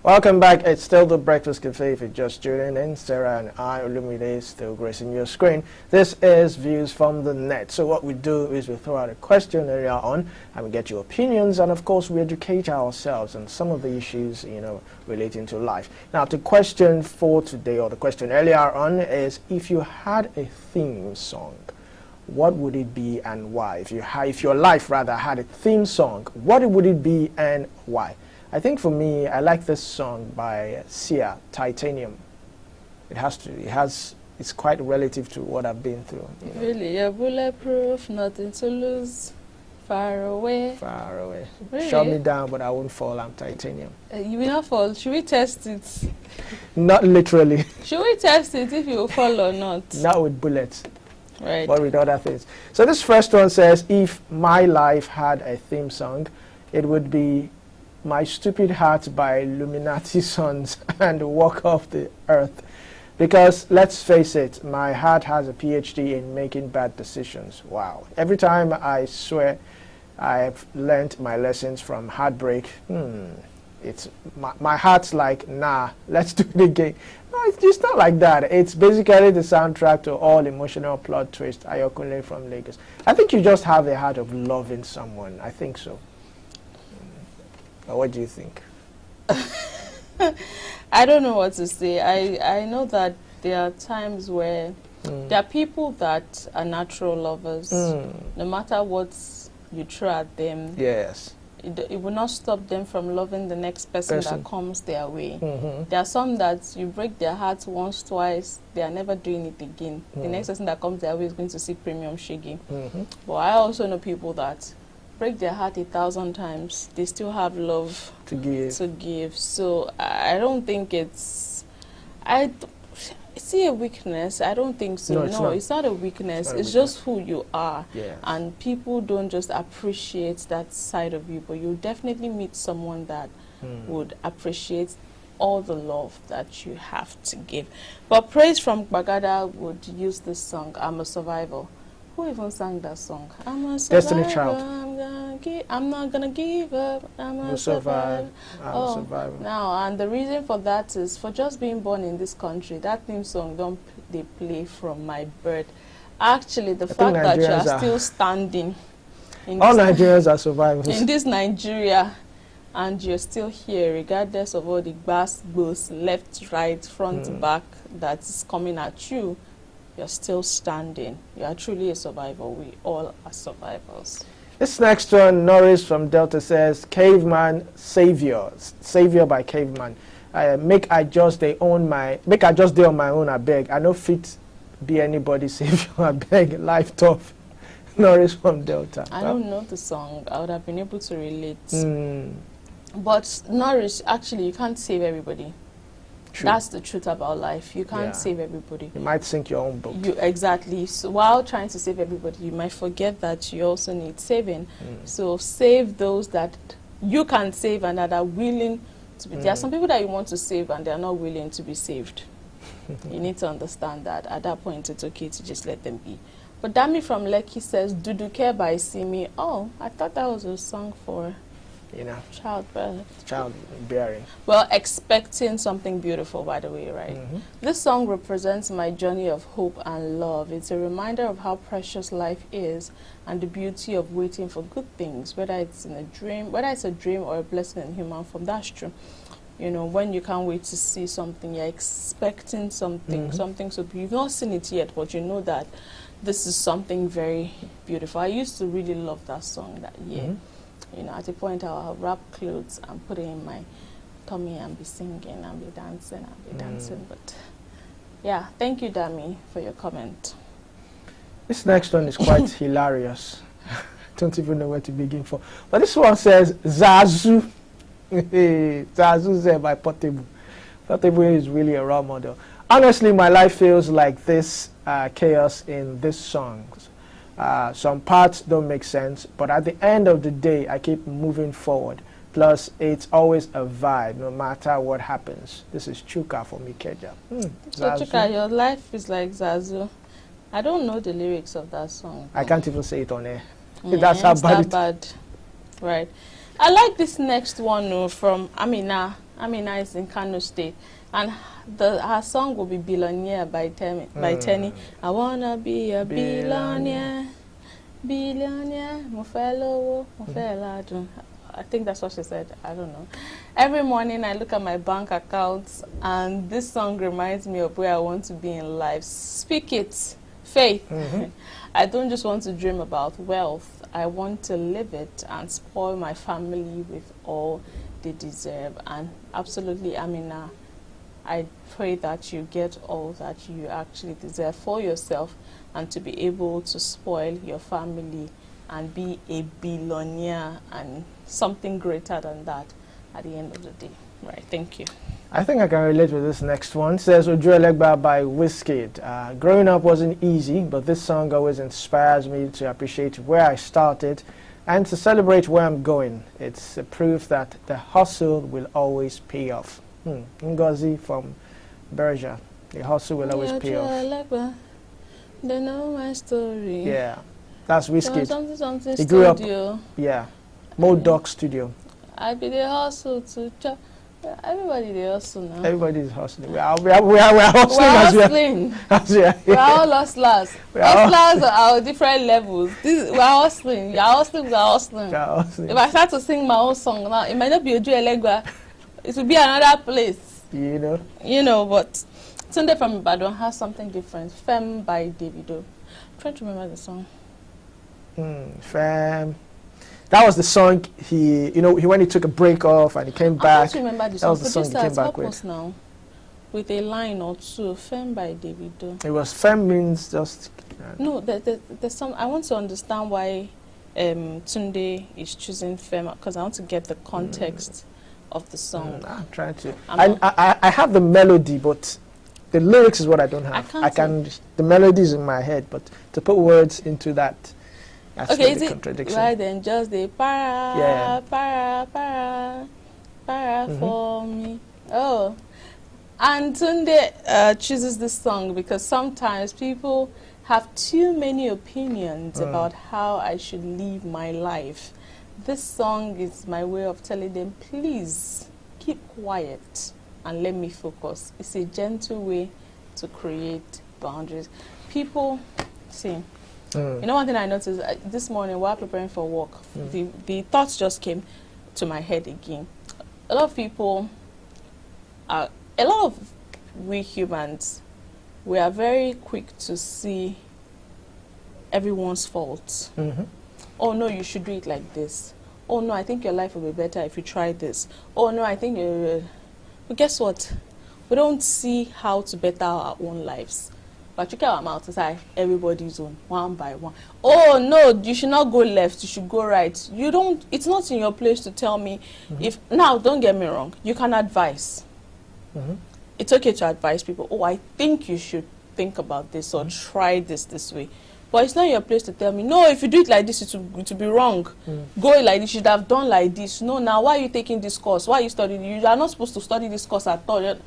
Welcome back. It's still the Breakfast Cafe. If you're just tuning in, Sarah and I, Olumide, still gracing your screen. This is Views from the Net. So what we do is we throw out a question earlier on and we get your opinions, and of course we educate ourselves on some of the issues, relating to life. Now, the question for today, or the question earlier on, is if you had a theme song, what would it be and why? If your life rather had a theme song, what would it be and why? I think for me, I like this song by Sia, Titanium. It's quite relative to what I've been through. Really, you're bulletproof, nothing to lose, far away. Far away. Really? Shut me down, but I won't fall. I'm titanium. You will not fall. Should we test it? Not literally. Should we test it if you will fall or not? Not with bullets, Right. but with other things. So this first one says, if my life had a theme song, it would be My Stupid Heart by Illuminati Sons and Walk Off the Earth. Because let's face it, my heart has a PhD in making bad decisions. Wow. Every time I swear I've learned my lessons from heartbreak, it's my heart's like, nah, let's do it again. No, it's not like that. It's basically the soundtrack to all emotional plot twist. Ayokunle from Lagos. I think you just have the heart of loving someone. I think so. Or what do you think? I don't know what to say. I know that there are times where there are people that are natural lovers. No matter what you throw at them, Yes. it will not stop them from loving the next person that comes their way. There are some that you break their hearts once, twice, they are never doing it again. The next person that comes their way is going to see premium shaggy. But I also know people that break their heart 1,000 times, they still have love To give. So I don't think I see a weakness. I don't think so. No, It's not a weakness. It's not a It's just who you are. Yes. And people don't just appreciate that side of you, but you definitely meet someone that would appreciate all the love that you have to give. But Praise from Bagada would use this song, I'm a Survivor. Who even sang that song? I'm a survivor. Destiny Child. I'm not gonna give up. I'm You'll a survive. survivor. I'm a survivor. Now, and the reason for that is for just being born in this country. That theme song they play from my birth. Actually, the fact that you Nigerians are still standing All Nigerians are survivors. In this Nigeria, and you're still here, regardless of all the goes left, right, front, back that is coming at you, you're still standing. You are truly a survivor. We all are survivors. This next one, Norris from Delta says, Caveman Savior. Savior by Caveman. Make I just dey on my own, I beg. I no fit be anybody savior, I beg. Life tough. Norris from Delta. I don't know the song. I would have been able to relate. But Norris, actually, you can't save everybody. True. That's the truth about life. You can't save everybody. You might sink your own boat. Exactly. So while trying to save everybody, you might forget that you also need saving. So save those that you can save and that are willing to be. There are some people that you want to save and they are not willing to be saved. You need to understand that. At that point, it's okay to just let them be. But Dami from Lekki says, Duduke by Simi. Oh, I thought that was a song for childbearing. Well, expecting something beautiful, by the way, right? This song represents my journey of hope and love. It's a reminder of how precious life is and the beauty of waiting for good things, whether it's in a dream, whether it's a dream or a blessing in human form. That's true. You know, when you can't wait to see something, you're expecting something, something so beautiful. You've not seen it yet, but you know that this is something very beautiful. I used to really love that song that year. You know, at a point I'll wrap clothes and put it in my tummy and be singing and be dancing and be dancing. But yeah, thank you, Dami, for your comment. This next one is quite hilarious. Don't even know where to begin for. But this one says Zazu. Zazu by Portable. Portable is really a role model. Honestly, my life feels like this chaos in this song. Some parts don't make sense, but at the end of the day, I keep moving forward. Plus, it's always a vibe, no matter what happens. This is Chuka from Ikeja. So, Chuka, your life is like Zazu. I don't know the lyrics of that song. I can't even say it on air. That's how bad bad. Right. I like this next one from Amina. Amina is in Kano State. And her song will be Billionaire by Tenny. I wanna be a billionaire, billionaire, I think that's what she said. I don't know. Every morning I look at my bank accounts and this song reminds me of where I want to be in life. Speak it. Faith. I don't just want to dream about wealth. I want to live it and spoil my family with all they deserve. And absolutely, Amina, I pray that you get all that you actually deserve for yourself and to be able to spoil your family and be a billionaire and something greater than that at the end of the day. Right, thank you. I think I can relate with this next one. It says Ojo Elegba by Wizkid. Growing up wasn't easy, but this song always inspires me to appreciate where I started and to celebrate where I'm going. It's a proof that the hustle will always pay off. Ngozi from Berger. The hustle will always pay off. They know my story. Yeah, that's Wizkid. Something he grew studio. up. Yeah, Modoc Studio. I be the hustle to chop. Everybody they hustle now. Everybody is hustling. We are hustling. We're all hustlers. Hustlers are our different levels. We're hustling. You're hustling. We're hustling. If I start to sing my own song now, it might not be Ojo Elegba. It will be another place. You know, but Tunde from Ibadan has something different. Femme by Davido. I'm trying to remember the song. Femme. That was the song when he took a break off and he came back. I can't remember the song. That was the song he came back with. Now, with a line or two. Femme by Davido. It was Femme means just. No, there's some. I want to understand why Tunde is choosing Femme because I want to get the context of the song. I'm trying to. I have the melody, but the lyrics is what I don't have. The melody is in my head, but to put words into that. That's okay, is it contradiction. right then? Just the para for me. Oh, and Tunde chooses this song because sometimes people have too many opinions about how I should live my life. This song is my way of telling them, please keep quiet and let me focus. It's a gentle way to create boundaries. People, see, You know, one thing I noticed this morning while preparing for work, the thoughts just came to my head again. A lot of people are, a lot of we humans, we are very quick to see everyone's faults. Oh no, you should do it like this. Oh no, I think your life will be better if you try this. Oh no, I think but guess what? We don't see how to better our own lives. But you keep our mouth aside, everybody's own, one by one. Oh no, you should not go left, you should go right. You don't, it's not in your place to tell me if, now don't get me wrong, you can advise. It's okay to advise people, oh, I think you should think about this or try this way. But it's not your place to tell me, no, if you do it like this, it will be wrong. Go like this, you should have done like this. No, now why are you taking this course? Why are you studying? You are not supposed to study this course at all.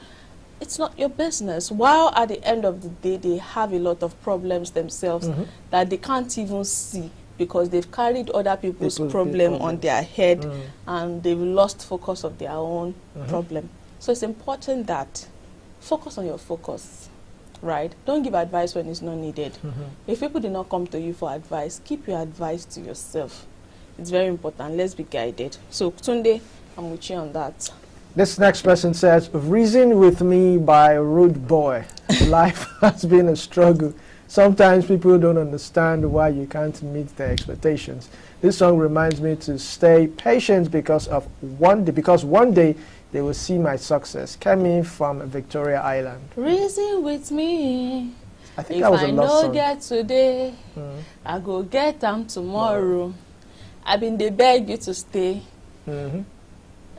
It's not your business. While at the end of the day, they have a lot of problems themselves that they can't even see because they've carried other people's problem on their head and they've lost focus of their own problem. So it's important that focus on your focus, right? Don't give advice when it's not needed. If people do not come to you for advice, keep your advice to yourself. It's very important. Let's be guided. So Tunde, I'm with you on that. This next person says, "Reason with me" by Rude Boy. Life has been a struggle. Sometimes people don't understand why you can't meet their expectations. This song reminds me to stay patient because one day they will see my success. Kemi from Victoria Island. Reason with me. I think that was a love song. If I no get today, I go get them tomorrow. I've been they beg you to stay.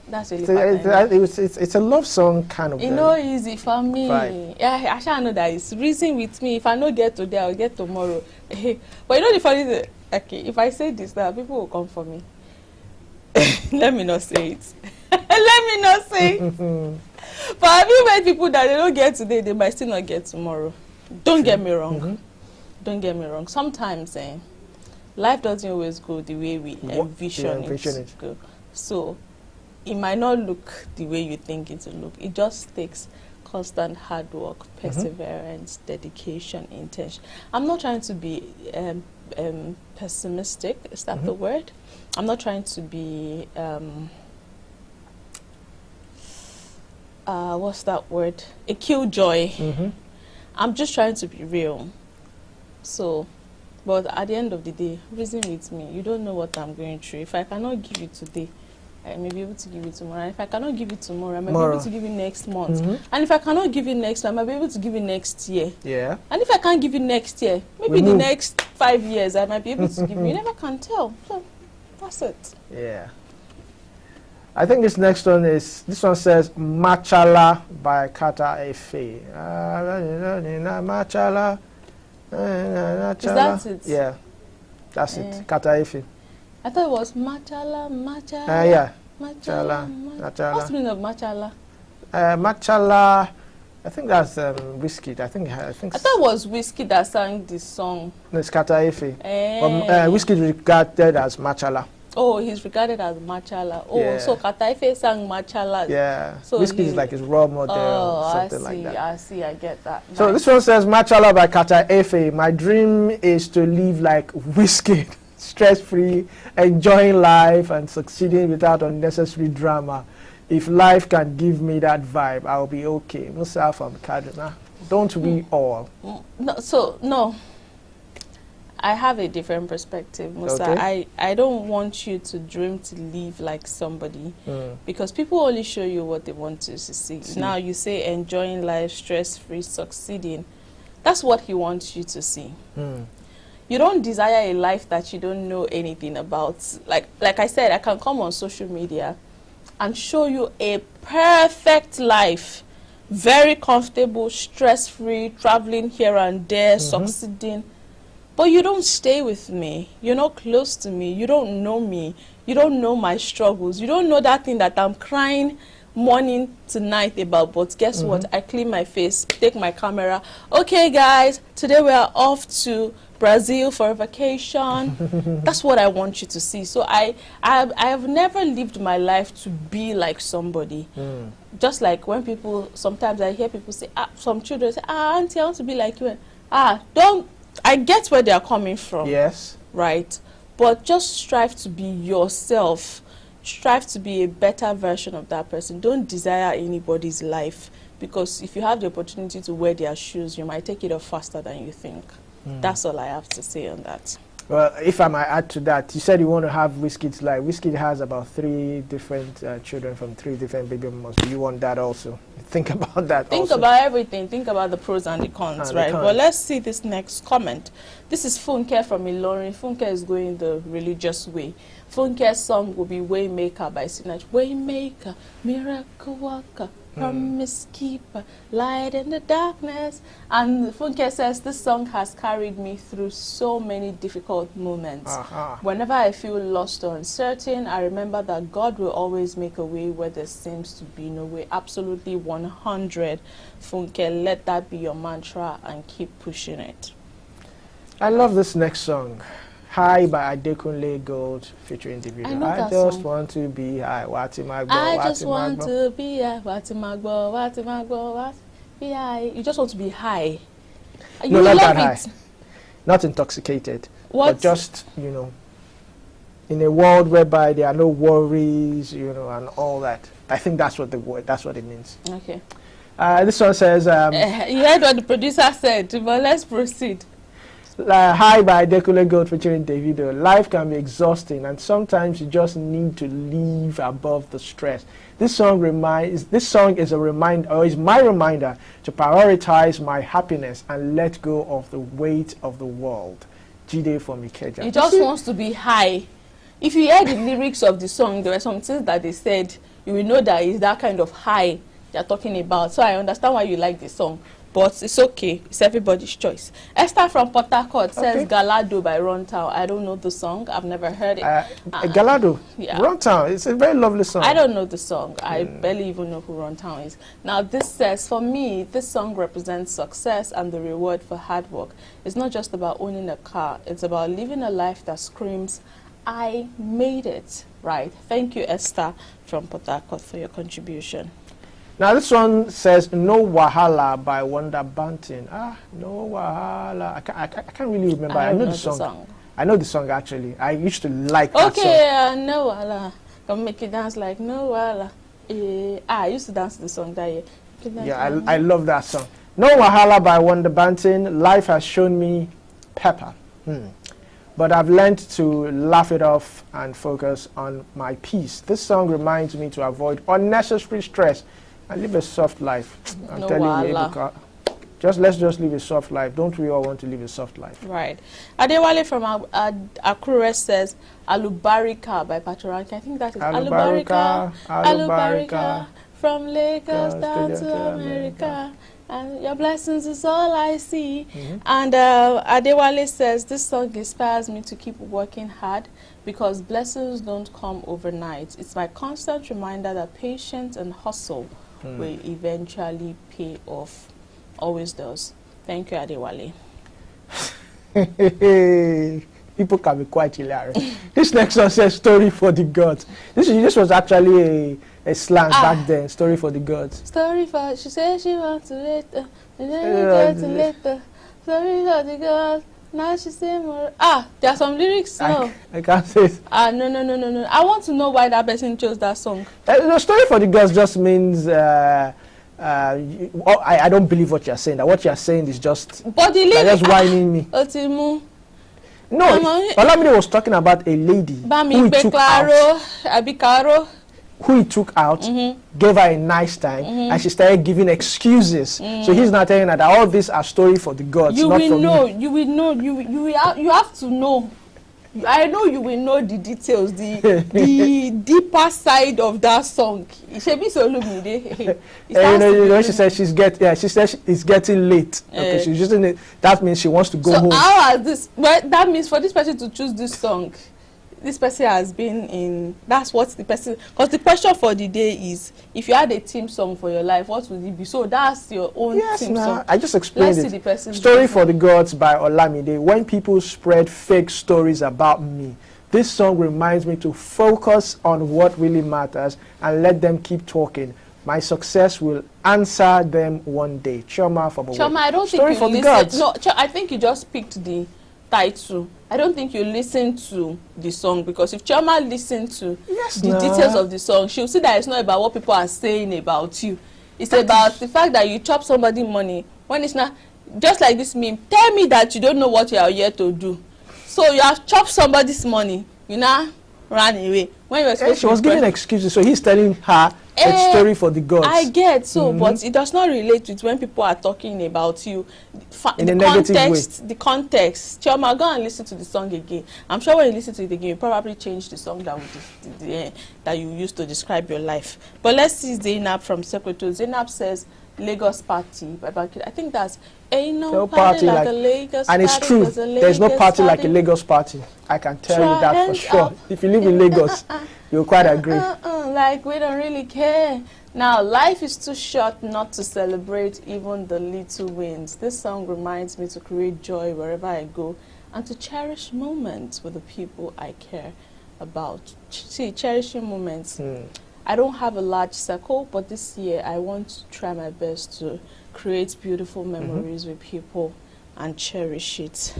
That's really it's a love song kind of. It's not easy for me. Right. Yeah, I shall know that it's reason with me. If I no get today, I'll get tomorrow. But you know the funny thing, okay, if I say this now, people will come for me. Let me not say it. Let me not say it. But have you met people that they don't get today, they might still not get tomorrow? Don't get me wrong. Don't get me wrong. Sometimes life doesn't always go the way we envision it to go. So it might not look the way you think it will look. It just takes constant hard work, perseverance, dedication, intention. I'm not trying to be pessimistic. Is that the word? I'm not trying to be what's that word? A killjoy. I'm just trying to be real. So, but at the end of the day, reason with me. You don't know what I'm going through. If I cannot give you today, I may be able to give you tomorrow. And if I cannot give you tomorrow, I might be able to give you next month. And if I cannot give you next month, I might be able to give you next year. Yeah. And if I can't give you next year, maybe the next 5 years, I might be able to give you. You never can tell. So that's it. Yeah. I think this next one says Machala by Kata Efe. Machala. Is that it? Yeah. That's it. Kata Efe. I thought it was Machala. Yeah. Machala. What's the meaning of Machala? Machala, I think that's Whiskey. I think. I thought it was Whiskey that sang this song. No, it's Kata Efe. Whiskey is regarded as Machala. Oh, he's regarded as Machala. Oh, yeah. So Kata Efe sang Machala. Yeah. So Whiskey is like his role model, something like that. I see, I get that. So this one says Machala by Kata Efe. My dream is to live like Whiskey. Stress-free, enjoying life and succeeding without unnecessary drama. If life can give me that vibe, I'll be okay. Musa from Kaduna. Don't we all? No. I have a different perspective, Musa. Okay. I don't want you to dream to live like somebody because people only show you what they want to see. Now you say enjoying life, stress-free, succeeding. That's what he wants you to see. You don't desire a life that you don't know anything about. Like I said, I can come on social media and show you a perfect life, very comfortable, stress-free, traveling here and there, succeeding. But you don't stay with me. You're not close to me. You don't know me. You don't know my struggles. You don't know that thing that I'm crying morning to night about. But guess what? I clean my face, take my camera. Okay, guys, today we are off to Brazil for a vacation. That's what I want you to see. So I have never lived my life to be like somebody. Just like when people, sometimes I hear people say, some children say, auntie, I want to be like you. Don't I get where they are coming from. Yes. Right? But just strive to be yourself. Strive to be a better version of that person. Don't desire anybody's life, because if you have the opportunity to wear their shoes, you might take it off faster than you think. That's all I have to say on that. Well, if I might add to that, you said you want to have Wizkid's life. Wizkid has about 3 different children from 3 different baby mamas. Do you want that also? Think about that. Think also. about everything. Think about the pros and the cons, And the right? cons. But let's see this next comment. This is Funke from Ilorin. Funke is going the religious way. Funke's song will be Waymaker by Sinach. Waymaker, miracle worker, promise keeper, light in the darkness. And Funke says, this song has carried me through so many difficult moments. Whenever I feel lost or uncertain, I remember that God will always make a way where there seems to be no way. Absolutely 100. Funke, let that be your mantra and keep pushing it. I love this next song. High by Adekunle Gold featuring Davido. I know I that just song. want to be high. Watimagbo, I just want Watimagbo. to be high. Watimagbo, be high. You just want to be high. You No, not love that high. it. Not intoxicated. What? But just, you know, in a world whereby there are no worries, you know, and all that. I think that's what that's what it means. Okay. This one says, You heard what the producer said, but let's proceed. High by Adekunle Gold featuring Davido. Life can be exhausting, and sometimes you just need to live above the stress. This song is a reminder, or is my reminder, to prioritize my happiness and let go of the weight of the world. Jide from Ikeja. He just wants to be high. If you hear the lyrics of the song, there were some things that they said, you will know that it's that kind of high they're talking about. So I understand why you like the song. But it's okay. It's everybody's choice. Esther from Port Harcourt says Galado by Runtown. I don't know the song. I've never heard it. Galado. Yeah. Runtown. It's a very lovely song. I don't know the song. I barely even know who Runtown is. Now this says, for me, this song represents success and the reward for hard work. It's not just about owning a car. It's about living a life that screams, I made it. Right. Thank you, Esther from Port Harcourt, for your contribution. Now this one says No Wahala by Wanda Banton. No Wahala. I can't really remember. I know the song. I know the song actually. I used to like that song. Okay, No Wahala. Come make it dance like No Wahala. I used to dance to the song that year. Yeah, I love that song. No Wahala by Wanda Banton. Life has shown me pepper. But I've learned to laugh it off and focus on my peace. This song reminds me to avoid unnecessary stress and live a soft life. I'm No telling you, wahala. Ebuka, let's just live a soft life. Don't we all want to live a soft life? Right. Adewale from Akure says Alubarika by Patoranking. I think that is Alubarika, Alubarika, from Lagos down to America. And your blessings is all I see. And Adewale says, this song inspires me to keep working hard because blessings don't come overnight. It's my constant reminder that patience and hustle will eventually pay off. Always does. Thank you, Adewale. People can be quite hilarious. This next one says story for the gods. This was actually a slang back then. Story for the gods. Story for, she said she wants to later. And then we get to later. Story for the gods. Now she say more. There are some lyrics. No. I can't say it. No. I want to know why that person chose that song. The story for the gods just means I don't believe what you're saying. That what you're saying is just But the lyrics, just whining me. Otimu. No, Olamide was talking about a lady who he took out, gave her a nice time, and she started giving excuses. So he's not telling her that all these are story for the gods, You not will for know. me. You have to know. I know you will know the details, the deeper side of that song. Shebi Solumide. You know, she says it's getting late. Okay, she's using it. That means she wants to go home. So how has this? Well, that means for this person to choose this song, this person has been in. That's what the person. Because the question for the day is, if you had a theme song for your life, what would it be? So that's your own theme song. I just explained Let's see the it. person's Story version. for the Gods by Olamide. When people spread fake stories about me, this song reminds me to focus on what really matters and let them keep talking. My success will answer them one day. Chioma from Owerri. Chioma, I don't Story think for you the gods. listen. No, I think you just picked the title. I don't think you listen to the song, because if Chioma listened to the details of the song, she'll see that it's not about what people are saying about you. It's about the fact that you chop somebody money when it's not. Just like this meme, tell me that you don't know what you are here to do. So you have chopped somebody's money, you know, ran away. When you were supposed She was giving excuses, so he's telling her a story for the gods. I get so, but it does not relate with when people are talking about you. In a negative way. The context. Chioma, go and listen to the song again. I'm sure when you listen to it again, you probably change the song that you used to describe your life. But let's see Zainab from Secretary. Zainab says, Lagos party. I think that's ain't no party like a Lagos and party. it's true. There's no party like a Lagos party. I can tell you that for sure. If you live in Lagos, you'll quite agree. Like we don't really care. Now, life is too short not to celebrate even the little wins. This song reminds me to create joy wherever I go and to cherish moments with the people I care about. See, cherishing moments. I don't have a large circle, but this year I want to try my best to create beautiful memories with people and cherish it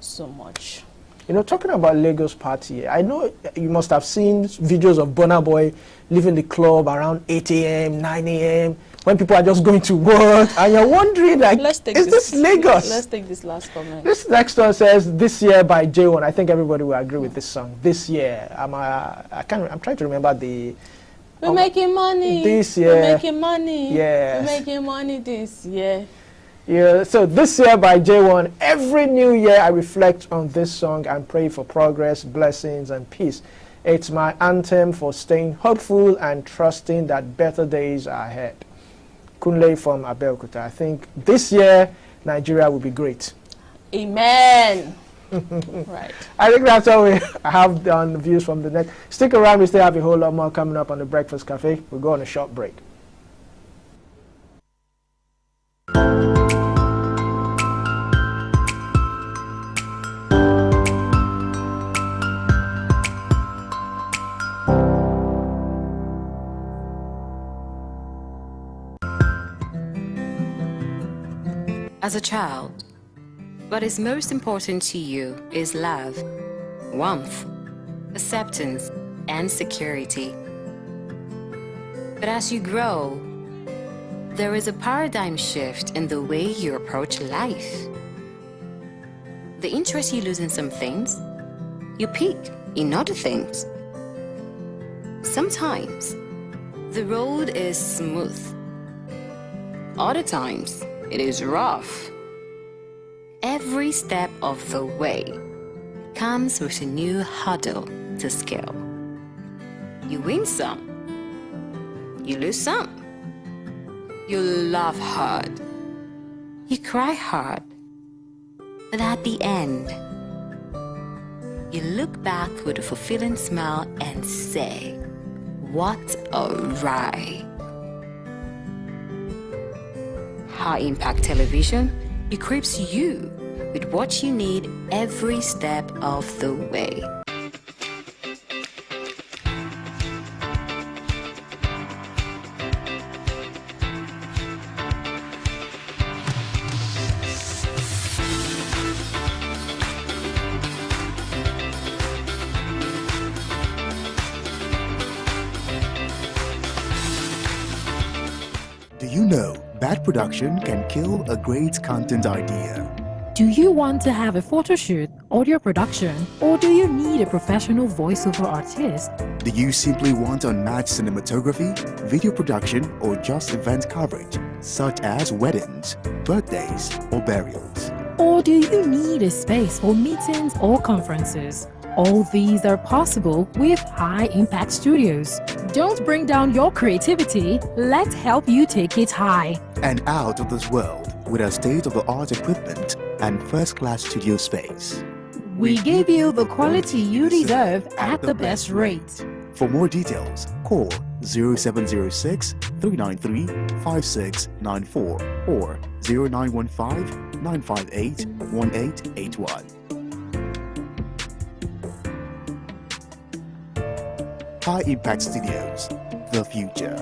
so much. You know, talking about Lagos party, I know you must have seen videos of Burna Boy leaving the club around 8 a.m., 9 a.m., when people are just going to work, and you're wondering, like, is this Lagos? Let's take this last comment. This next one says, This Year by J1. I think everybody will agree with this song. This year. I'm trying to remember the... We're making money. This year. We're making money. Yes. We're making money this year. Yeah, so This Year by J1. Every new year I reflect on this song and pray for progress, blessings, and peace. It's my anthem for staying hopeful and trusting that better days are ahead. Kunle from Abeokuta. I think this year Nigeria will be great. Amen. Right. I think that's all we have on the views from the net. Stick around, we still have a whole lot more coming up on the Breakfast Cafe. We'll go on a short break. As a child, what is most important to you is love, warmth, acceptance, and security. But as you grow, there is a paradigm shift in the way you approach life. The interest you lose in some things, you pick in other things. Sometimes, the road is smooth. Other times, it is rough. Every step of the way comes with a new hurdle to scale. You win some, you lose some. You laugh hard, you cry hard, but at the end, you look back with a fulfilling smile and say, what a ride. High Impact Television equips you with what you need every step of the way. Do you know bad production can kill a great content idea? Do you want to have a photo shoot, audio production, or do you need a professional voiceover artist? Do you simply want unmatched cinematography, video production, or just event coverage, such as weddings, birthdays, or burials? Or do you need a space for meetings or conferences? All these are possible with High Impact Studios. Don't bring down your creativity, let's help you take it high. And out of this world with our state-of-the-art equipment and first-class studio space. We give you the quality you deserve at the best rate. For more details, call 0706 393 5694 or 0915 958 1881. High Impact Studios, the future.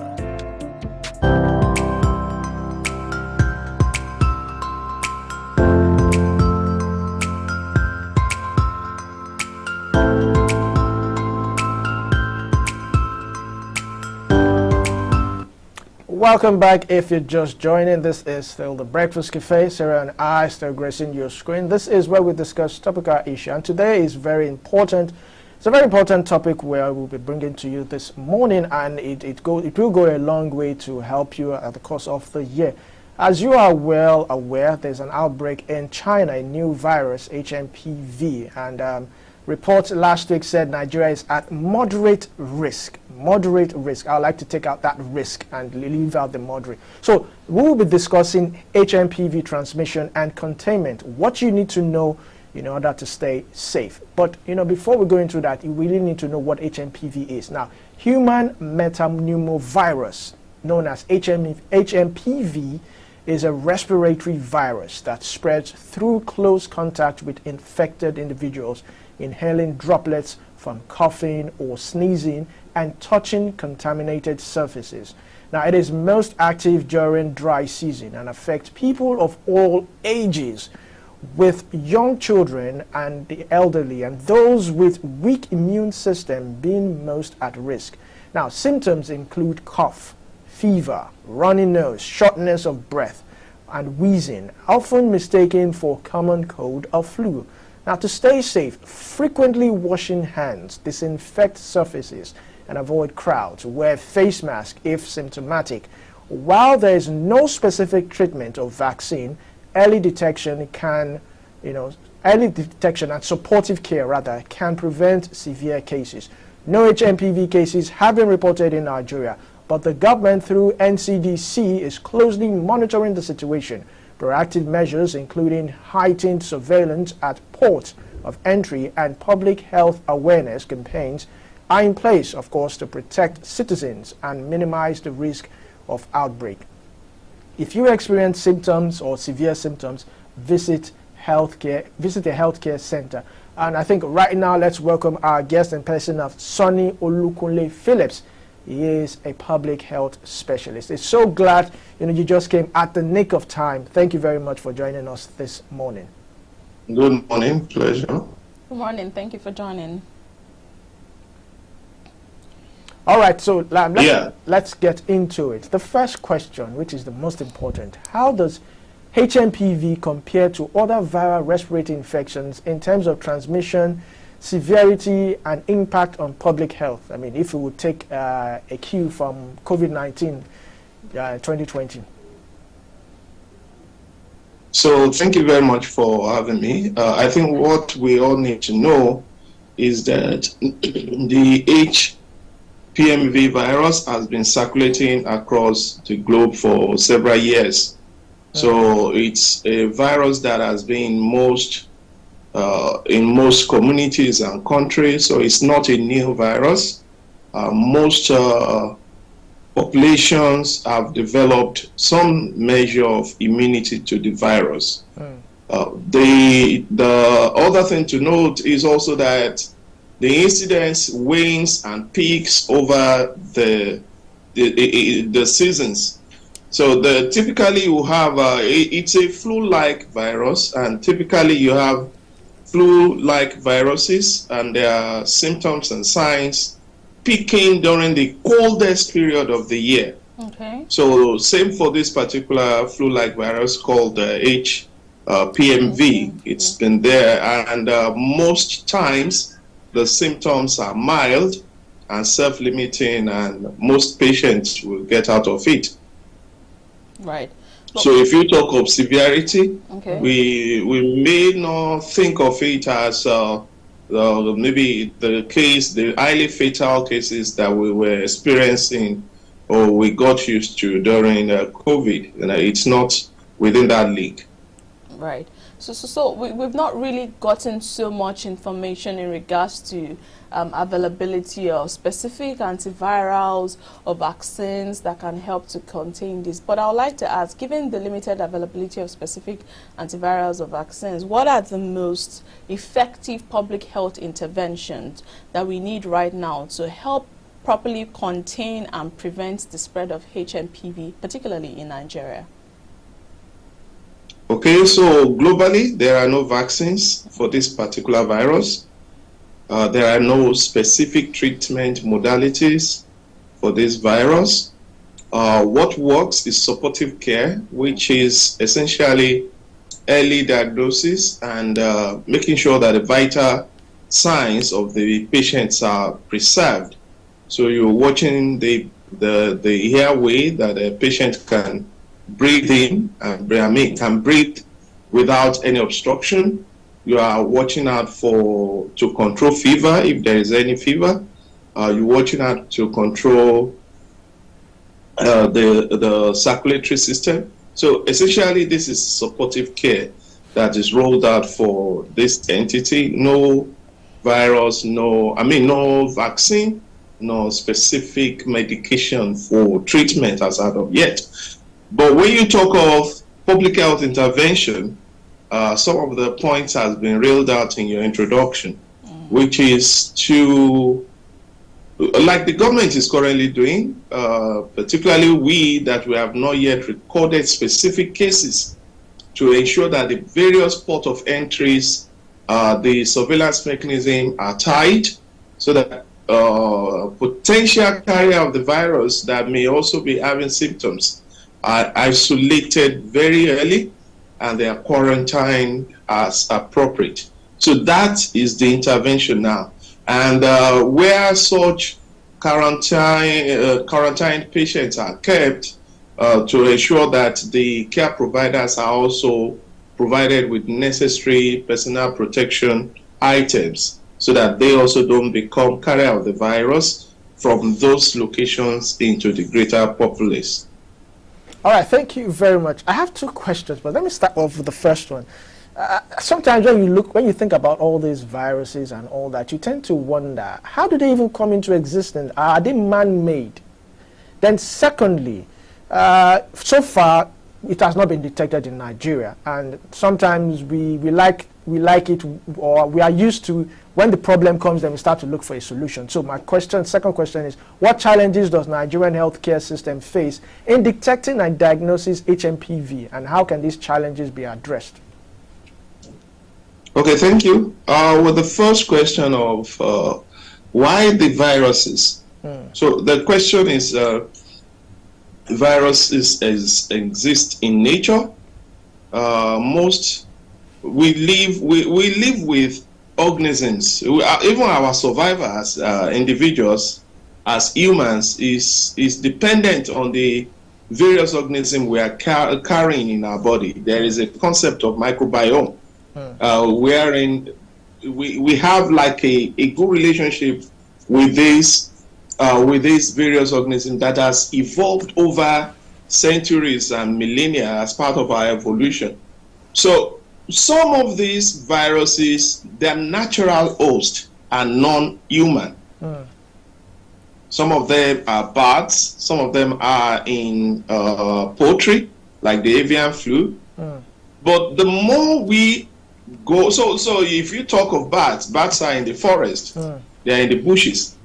welcome back. If you're just joining, this is still the Breakfast Cafe. Sarah and I still gracing your screen. This is where we discuss topical issues, and today is very important. It's a very important topic where we'll be bringing to you this morning, and it will go a long way to help you at the course of the year. As you are well aware, there's an outbreak in China, a new virus, HMPV, and reports last week said Nigeria is at moderate risk. Moderate risk. I would like to take out that risk and leave out the moderate. So we will be discussing HMPV transmission and containment, what you need to know in order to stay safe. But before we go into that, you really need to know what HMPV is. Now, human metapneumovirus, known as HMPV, is a respiratory virus that spreads through close contact with infected individuals, inhaling droplets from coughing or sneezing, and touching contaminated surfaces. Now, it is most active during dry season and affects people of all ages, with young children and the elderly and those with weak immune system being most at risk. Now, symptoms include cough, fever, runny nose, shortness of breath, and wheezing, often mistaken for common cold or flu. Now, to stay safe, frequently washing hands, disinfect surfaces, and avoid crowds. Wear face mask if symptomatic. While there is no specific treatment or vaccine, early detection and supportive care rather can prevent severe cases. No HMPV cases have been reported in Nigeria, but the government through NCDC is closely monitoring the situation. Proactive measures, including heightened surveillance at ports of entry and public health awareness campaigns, are in place, of course, to protect citizens and minimize the risk of outbreak. If you experience symptoms or severe symptoms, visit a healthcare center. And I think right now, let's welcome our guest in person of Sonny Olukunle Phillips. He is a public health specialist. It's so glad you just came at the nick of time. Thank you very much for joining us this morning. Good morning, pleasure. Good morning. Thank you for joining. All right, so let's get into it. The first question, which is the most important, how does HMPV compare to other viral respiratory infections in terms of transmission, severity, and impact on public health? I mean, if we would take a cue from COVID-19 2020. So thank you very much for having me. I think what we all need to know is that the HPMV virus has been circulating across the globe for several years. So it's a virus that has been in most communities and countries, so it's not a new virus. Most populations have developed some measure of immunity to the virus. The other thing to note is also that the incidence wanes and peaks over the seasons. So typically you have it's a flu-like virus, and typically you have flu-like viruses, and their symptoms and signs peaking during the coldest period of the year. Okay. So same for this particular flu-like virus called HPMV. It's been there, and most times the symptoms are mild and self-limiting, and most patients will get out of it. Right. So if you talk of severity, okay, we may not think of it as maybe the highly fatal cases that we were experiencing or we got used to during COVID. It's not within that league. Right. So we've not really gotten so much information in regards to availability of specific antivirals or vaccines that can help to contain this. But I would like to ask, given the limited availability of specific antivirals or vaccines, what are the most effective public health interventions that we need right now to help properly contain and prevent the spread of HMPV, particularly in Nigeria? Okay, so globally, there are no vaccines for this particular virus. There are no specific treatment modalities for this virus. What works is supportive care, which is essentially early diagnosis and making sure that the vital signs of the patients are preserved. So you're watching the airway that a patient can breathe in and can breathe without any obstruction. You are watching out to control fever if there is any fever. You're watching out to control the circulatory system. So essentially, this is supportive care that is rolled out for this entity. No virus, no vaccine, no specific medication for treatment as out of yet. But when you talk of public health intervention, some of the points has been railed out in your introduction, which is to, like the government is currently doing, particularly we have not yet recorded specific cases, to ensure that the various port of entries, the surveillance mechanism are tight, so that potential carrier of the virus that may also be having symptoms are isolated very early and they are quarantined as appropriate. So that is the intervention now. And where such quarantined patients are kept, to ensure that the care providers are also provided with necessary personal protection items so that they also don't become carrier of the virus from those locations into the greater populace. All right, thank you very much. I have two questions, but let me start off with the first one. Sometimes when you think about all these viruses and all that, you tend to wonder, how do they even come into existence? Are they man-made? Then secondly, so far, it has not been detected in Nigeria, and sometimes we like it, or we are used to, when the problem comes, then we start to look for a solution. So my second question is, what challenges does Nigerian healthcare system face in detecting and diagnosing HMPV, and how can these challenges be addressed? Okay, thank you. With the first question of why the viruses. So the question is, viruses exist in nature. We live with organisms. Even our survival as individuals, as humans, is dependent on the various organisms we are carrying in our body. There is a concept of microbiome, wherein we have like a good relationship with these various organisms that has evolved over centuries and millennia as part of our evolution. So some of these viruses, their natural host are non-human. Some of them are bats, some of them are in poultry, like the avian flu. But the more we go, so if you talk of bats are in the forest, they are in the bushes.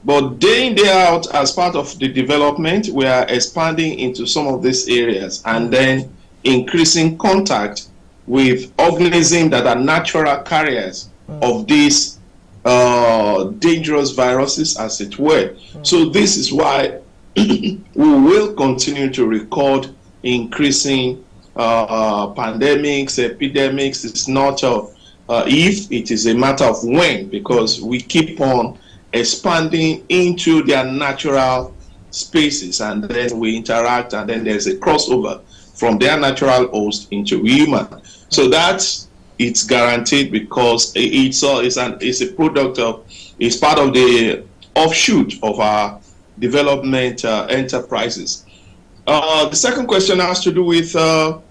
But day in, day out, as part of the development, we are expanding into some of these areas and then increasing contact with organisms that are natural carriers of these dangerous viruses, as it were. So this is why we will continue to record increasing pandemics, epidemics. It's not if, it is a matter of when, because we keep on expanding into their natural spaces, and then we interact, and then there's a crossover from their natural host into human. So that's, it's guaranteed, because it's a product of, it's part of the offshoot of our development enterprises. The second question has to do with the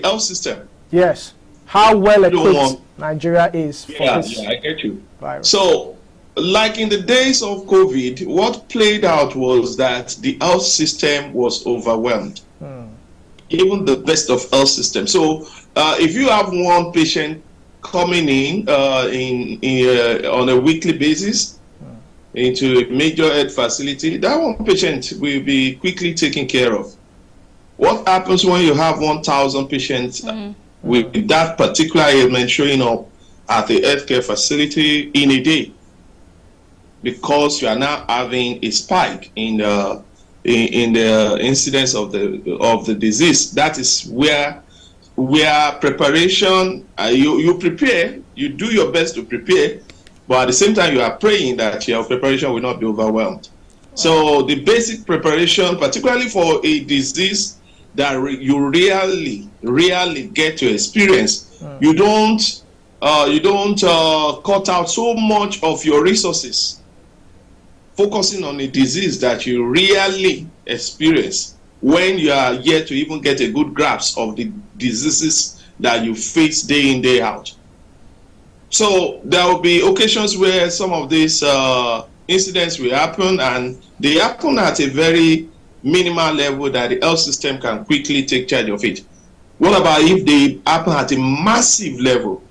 health system. Yes, how well equipped Nigeria is for this. Yeah, I get you. Virus. So, like in the days of COVID, what played out was that the health system was overwhelmed. Even the best of health systems. So, if you have one patient coming in on a weekly basis into a major health facility, that one patient will be quickly taken care of. What happens when you have 1,000 patients with that particular ailment showing up at the healthcare facility in a day? Because you are now having a spike in in the incidence of the disease. That is where preparation, you prepare, you do your best to prepare, but at the same time you are praying that your preparation will not be overwhelmed. So the basic preparation, particularly for a disease that you rarely get to experience, you don't cut out so much of your resources focusing on a disease that you rarely experience when you are yet to even get a good grasp of the diseases that you face day in, day out. So there will be occasions where some of these incidents will happen, and they happen at a very minimal level that the health system can quickly take charge of it. What about if they happen at a massive level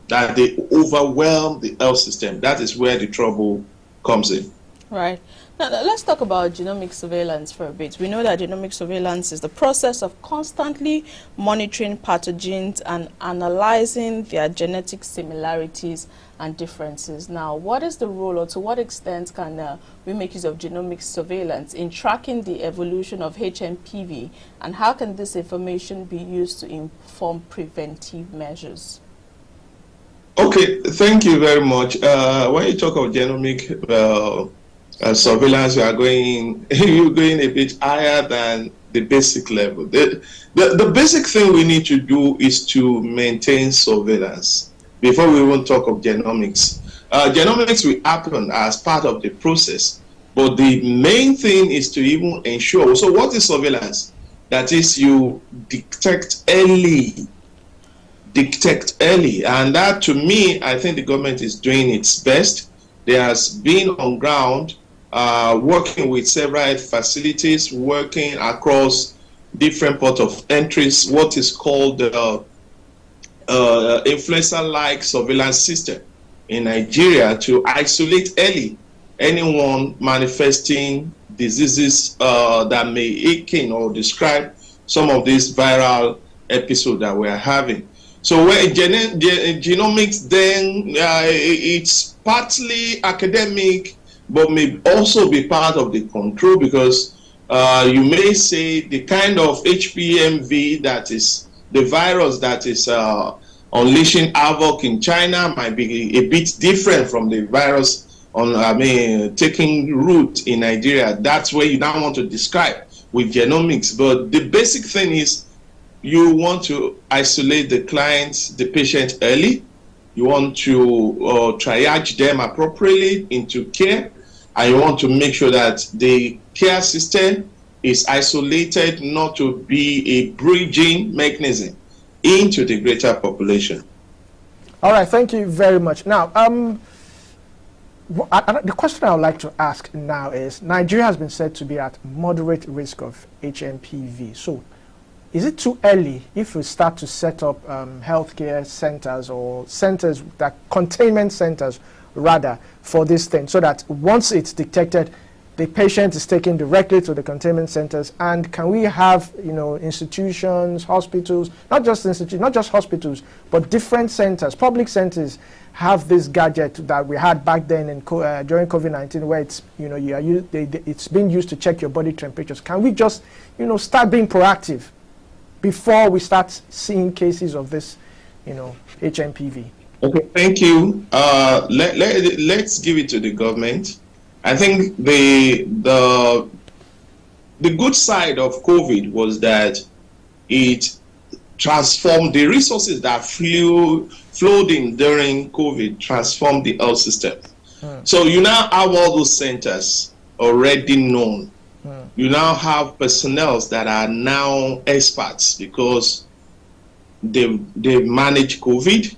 that they overwhelm the health system? That is where the trouble comes in. Right. Now, let's talk about genomic surveillance for a bit. We know that genomic surveillance is the process of constantly monitoring pathogens and analyzing their genetic similarities and differences. Now, what is the role, or to what extent can we make use of genomic surveillance in tracking the evolution of HMPV, and how can this information be used to inform preventive measures? Okay, thank you very much. When you talk of genomic surveillance, you're going a bit higher than the basic level. The basic thing we need to do is to maintain surveillance before we even talk of genomics. Genomics will happen as part of the process, but the main thing is to even ensure. So what is surveillance? That is, you detect early, and that, to me, I think the government is doing its best. There has been on ground working with several facilities, working across different ports of entries, what is called influencer-like surveillance system in Nigeria to isolate early anyone manifesting diseases that may akin or describe some of these viral episodes that we are having. So where genomics, then it's partly academic, but may also be part of the control, because you may say the kind of HPMV that is the virus that is unleashing havoc in China might be a bit different from the virus taking root in Nigeria. That's where you now want to describe with genomics. But the basic thing is, you want to isolate the client, the patient early. You want to triage them appropriately into care, and you want to make sure that the care system is isolated not to be a bridging mechanism into the greater population. All right, thank you very much. Now, the question I would like to ask now is, Nigeria has been said to be at moderate risk of HMPV. So, is it too early if we start to set up healthcare centers, or centers, that containment centers rather, for this thing, so that once it's detected, the patient is taken directly to the containment centers? And can we have, institutions, hospitals, not just hospitals, but different centers, public centers, have this gadget that we had back then during COVID-19, where it's it's being used to check your body temperatures? Can we just start being proactive before we start seeing cases of this HMPV? Okay, thank you. Let's give it to the government. I think the good side of COVID was that it transformed the resources that flowed in during COVID, transformed the health system. So you now have all those centers already known. You now have personnel that are now experts because they manage COVID.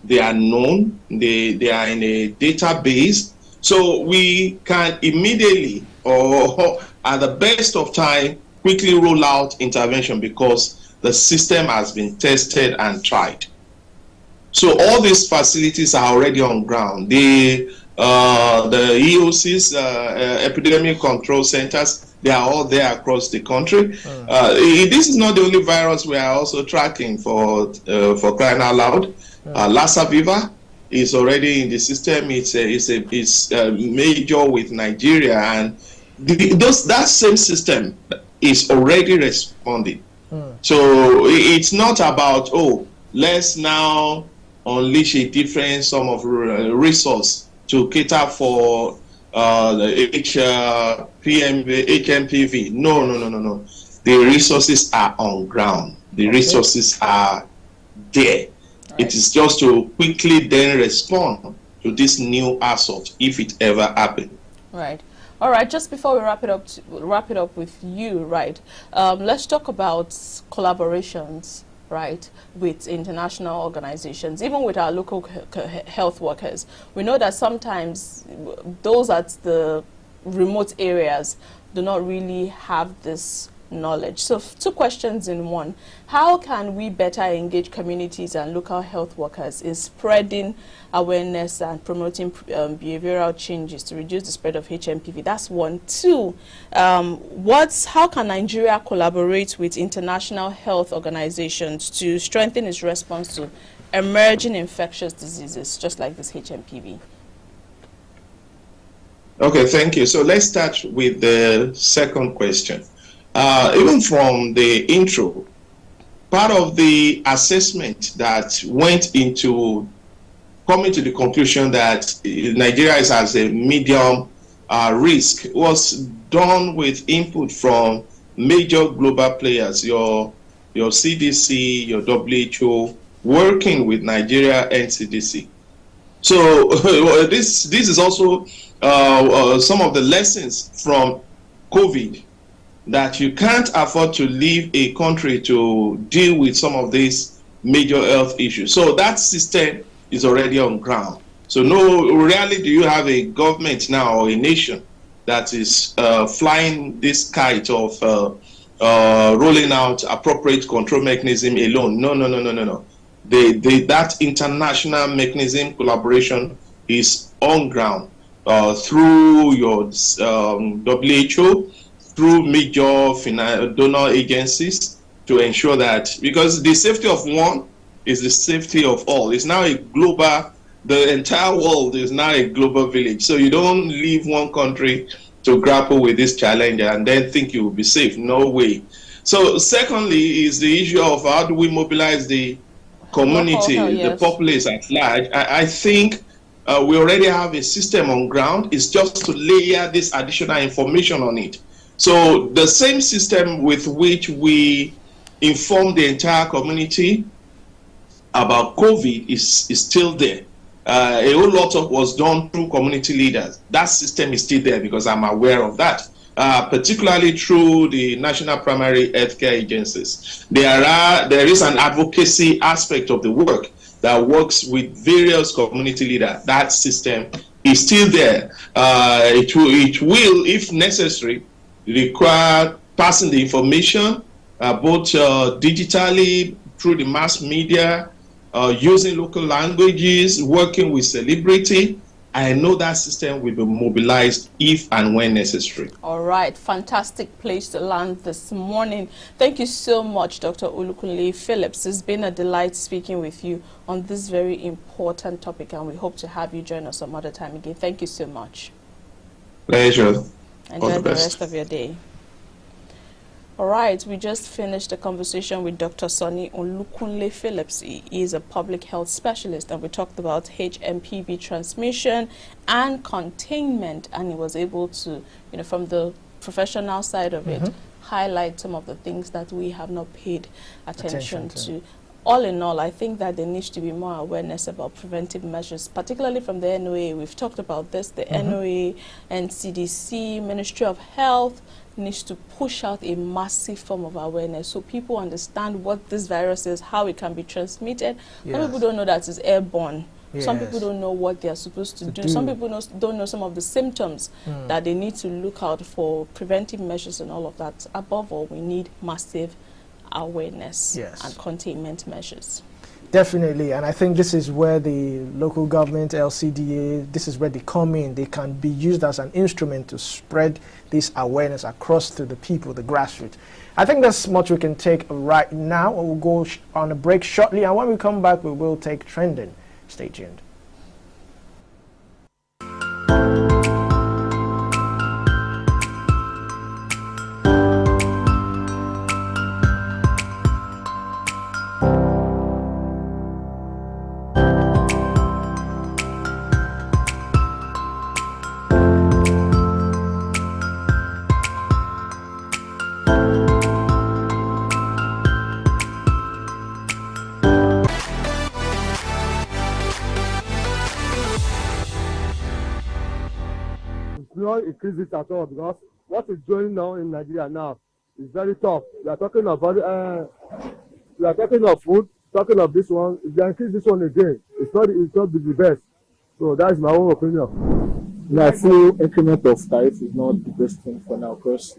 They are known. They are in a database. So we can immediately, or at the best of time, quickly roll out intervention because the system has been tested and tried. So all these facilities are already on ground. The EOCs, epidemic control centers, they are all there across the country. This is not the only virus we are also tracking for crying out loud. Lassa fever is already in the system. It's major with Nigeria, and that same system is already responding. So it's not about, oh, let's now unleash a different sum of resource to cater for the HMPV. No. The resources are on ground. The resources are there. Right. It is just to quickly then respond to this new assault if it ever happens. Right. All right. Just before we wrap it up with you, right? Let's talk about collaborations, right, with international organizations, even with our local health workers. We know that sometimes those at the remote areas do not really have this knowledge. So two questions in one. How can we better engage communities and local health workers in spreading awareness and promoting behavioral changes to reduce the spread of HMPV? That's one. Two, how can Nigeria collaborate with international health organizations to strengthen its response to emerging infectious diseases, just like this HMPV? Okay, thank you. So let's start with the second question. Even from the intro, part of the assessment that went into coming to the conclusion that Nigeria is as a medium risk was done with input from major global players, your CDC, your WHO, working with Nigeria NCDC. So this is also some of the lessons from COVID, that you can't afford to leave a country to deal with some of these major health issues. So that system is already on ground. So rarely do you have a government now or a nation that is flying this kite of rolling out appropriate control mechanism alone. No. That international mechanism collaboration is on ground through your WHO, through major donor agencies, to ensure that, because the safety of one is the safety of all. It's now a global, the entire world is now a global village. So you don't leave one country to grapple with this challenge and then think you will be safe. No way. So secondly is the issue of how do we mobilize the community, the populace at large. I think we already have a system on ground. It's just to layer this additional information on it. So the same system with which we inform the entire community about COVID is still there. A whole lot of was done through community leaders. That system is still there because I'm aware of that, particularly through the national primary healthcare agencies. There is an advocacy aspect of the work that works with various community leaders. That system is still there. It will, if necessary, require passing the information both digitally through the mass media, using local languages, working with celebrity. I know that system will be mobilized if and when necessary. All right, fantastic place to land this morning. Thank you so much, Dr. Olukunle Phillips. It's been a delight speaking with you on this very important topic, and we hope to have you join us some other time again. Thank you so much. Pleasure. Enjoy the rest of your day. All right, we just finished a conversation with Dr. Sonny Olukunle Phillips. He is a public health specialist, and we talked about HMPV transmission and containment, and he was able to, from the professional side of it, highlight some of the things that we have not paid attention to. All in all, I think that there needs to be more awareness about preventive measures, particularly from the NOA. We've talked about this, the NOA and CDC, Ministry of Health, needs to push out a massive form of awareness so people understand what this virus is, how it can be transmitted. Some people don't know that it's airborne. Some people don't know what they are supposed to do. Some people don't know some of the symptoms that they need to look out for, preventive measures and all of that. Above all, we need massive awareness and containment measures. Definitely, and I think this is where the local government, LCDA, this is where they come in. They can be used as an instrument to spread this awareness across to the people, the grassroots. I think that's much we can take right now. We'll go on a break shortly, and when we come back, we will take trending. Stay tuned. not increase it at all, because what is going on in Nigeria now is very tough. We are talking about food, talking of this one. If they increase this one again, it's not the best. So that's my own opinion. No, I feel increment of tariff is not the best thing for now, because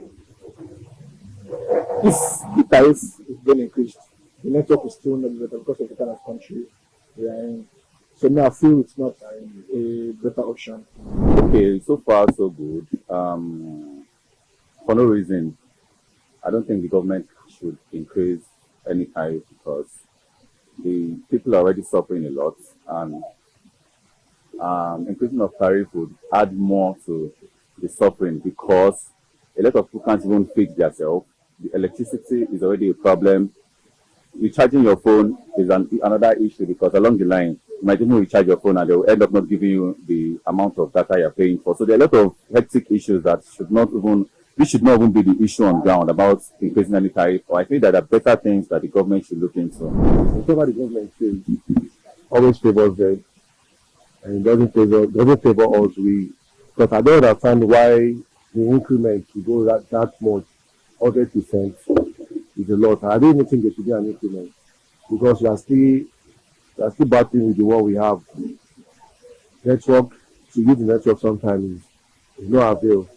if the tariff is being increased, the network is still not better because of the kind of country we are in. So now I feel it's not a better option. Okay, so far so good. For no reason, I don't think the government should increase any tariff, because the people are already suffering a lot, and increasing of tariff would add more to the suffering, because a lot of people can't even feed themselves. The electricity is already a problem. Recharging your phone is another issue, because along the line, you might even recharge your phone and they will end up not giving you the amount of data you're paying for. So there are a lot of hectic issues that should not even be the issue on ground about increasing any tariff. Or I think that there are better things that the government should look into. Whatever the government says always favors them, and it doesn't favor us. Because I don't understand why the increment to go that much, 100% is a lot. I don't even think there should be an increment, because we are still battling with the one we have. Network, to use the network sometimes is no avail.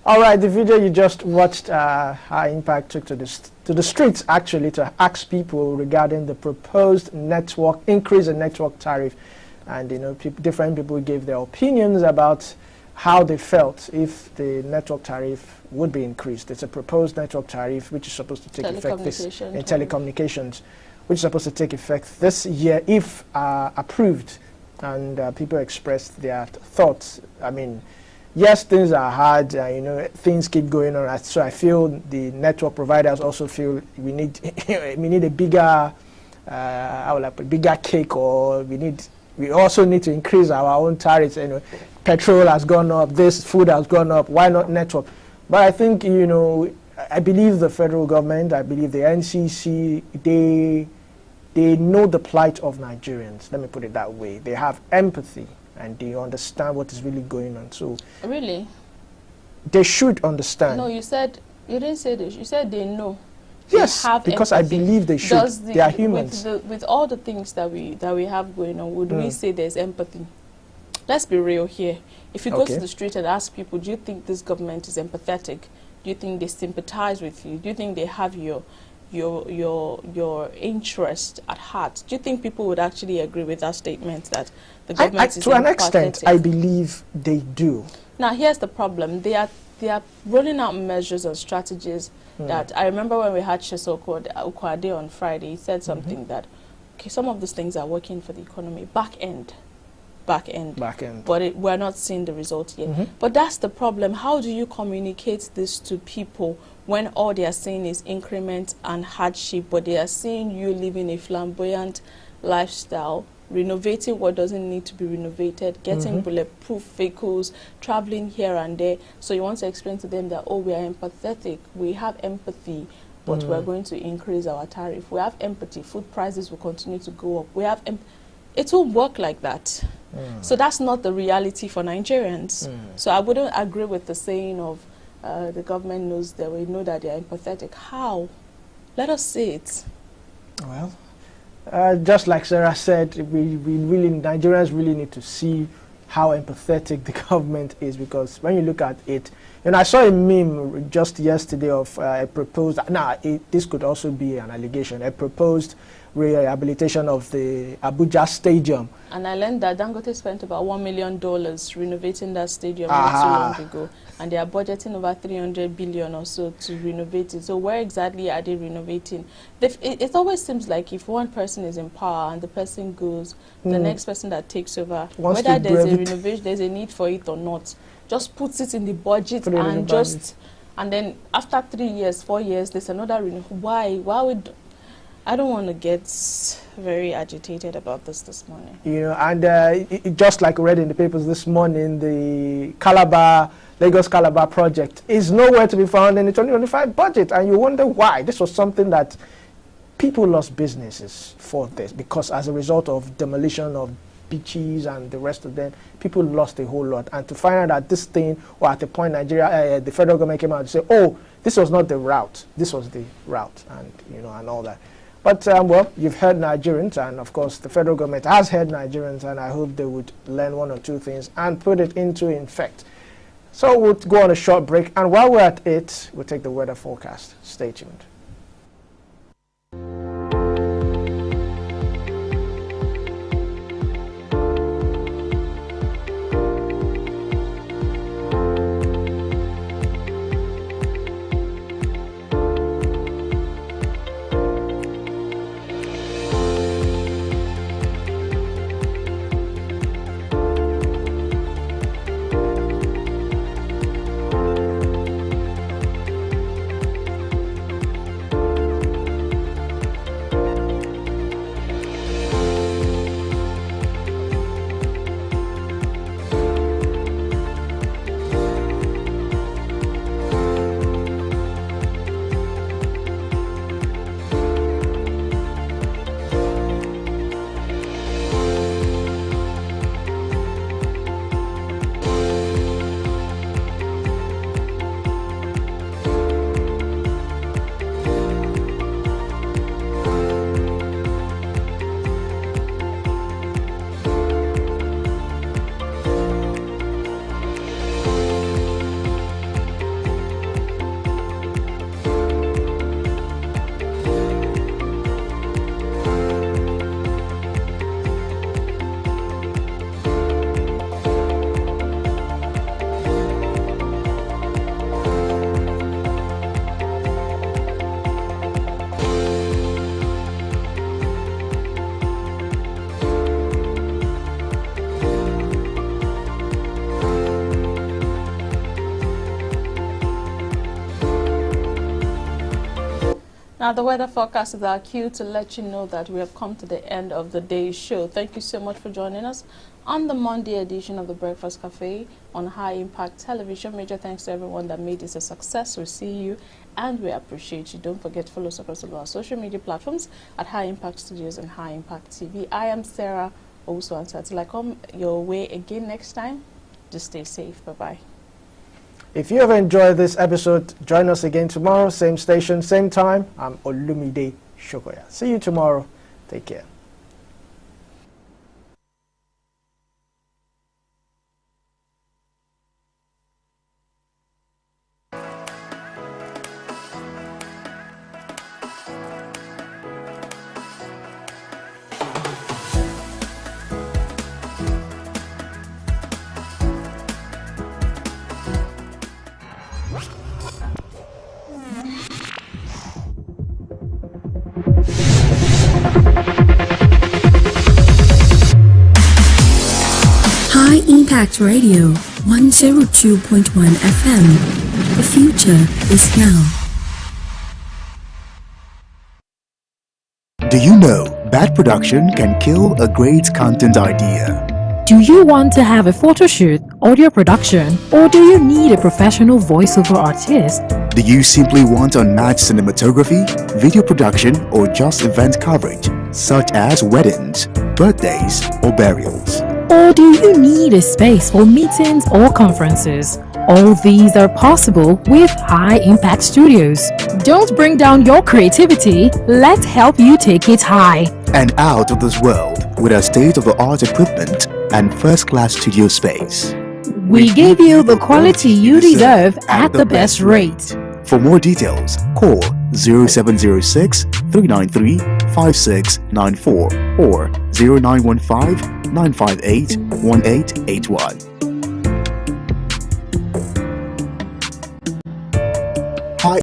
All right, the video you just watched, High Impact took to the streets actually to ask people regarding the proposed network increase in network tariff, and different people gave their opinions about how they felt if the network tariff would be increased. It's a proposed network tariff which is supposed to take effect in telecommunications, which is supposed to take effect this year if approved, and people expressed their thoughts. I mean, yes, things are hard, things keep going on. So I feel the network providers also feel we need a bigger, bigger cake, or we also need to increase our own tariffs. Petrol has gone up, this food has gone up. Why not network? But I think I believe the federal government, I believe the NCC, they know the plight of Nigerians. Let me put it that way. They have empathy, and they understand what is really going on. So really, they should understand. No, you didn't say this. You said they know. Yes, because empathy. I believe they should. They are humans. With all the things that we have going on, would we say there's empathy? Let's be real here. If you go to the street and ask people, do you think this government is empathetic? Do you think they sympathize with you? Do you think they have your interest at heart? Do you think people would actually agree with that statement that the government is to an extent, I believe they do. Now, here's the problem. They are rolling out measures and strategies that I remember when we had Sheso Okwade on Friday. He said something that, okay, some of these things are working for the economy, back end. But we're not seeing the result yet. But that's the problem. How do you communicate this to people when all they are saying is increment and hardship, but they are seeing you living a flamboyant lifestyle, renovating what doesn't need to be renovated, getting bulletproof vehicles, traveling here and there? So you want to explain to them that, oh, we are empathetic, we have empathy, but we're going to increase our tariff. We have empathy, food prices will continue to go up. We have it won't work like that. So that's not the reality for Nigerians. So I wouldn't agree with the saying of the government knows that we know that they are empathetic. How? Let us see it. Well, just like Sarah said, Nigerians really need to see how empathetic the government is, because when you look at it, and I saw a meme just yesterday of a proposed, this could also be an allegation, a proposed rehabilitation of the Abuja Stadium. And I learned that Dangote spent about $1 million renovating that stadium not too long ago. And they are budgeting over 300 billion or so to renovate it. So where exactly are they renovating? It always seems like if one person is in power and the person goes, the next person that takes over, whether there's a need for it or not, just puts it in the budget and then after 3 years, 4 years, there's another Why would I don't want to get very agitated about this morning. You know, and just like we read in the papers this morning, the Lagos Calabar project is nowhere to be found in the 2025 budget, and you wonder why. This was something that people lost businesses for this, because as a result of demolition of beaches and the rest of them, people lost a whole lot. And to find out that this thing, or at the point Nigeria, the federal government came out and said, oh, this was not the route, this was the route, and you know, and all that. But well, you've heard Nigerians, and of course the federal government has heard Nigerians, and I hope they would learn one or two things and put it into effect. So we'll go on a short break, and while we're at it, we'll take the weather forecast. Stay tuned. Now, the weather forecast is our cue to let you know that we have come to the end of the day's show. Thank you so much for joining us on the Monday edition of the Breakfast Cafe on High Impact Television. Major thanks to everyone that made this a success. We see you and we appreciate you. Don't forget to follow us across all our social media platforms at High Impact Studios and High Impact TV. I am Sarah Owusu, until I come your way again next time. Just stay safe. Bye-bye. If you have enjoyed this episode, join us again tomorrow, same station, same time. I'm Olumide Shokoya. See you tomorrow. Take care. High Impact Radio 102.1 FM. The future is now. Do you know bad production can kill a great content idea? Do you want to have a photo shoot, audio production, or do you need a professional voiceover artist? Do you simply want unmatched cinematography, video production, or just event coverage, such as weddings, birthdays, or burials? Or do you need a space for meetings or conferences? All these are possible with High Impact Studios. Don't bring down your creativity, let's help you take it high. And out of this world with our state-of-the-art equipment and first-class studio space. We give you the quality you deserve at the best rate. For more details, call 0706 393 5694 or 0915 958 1881.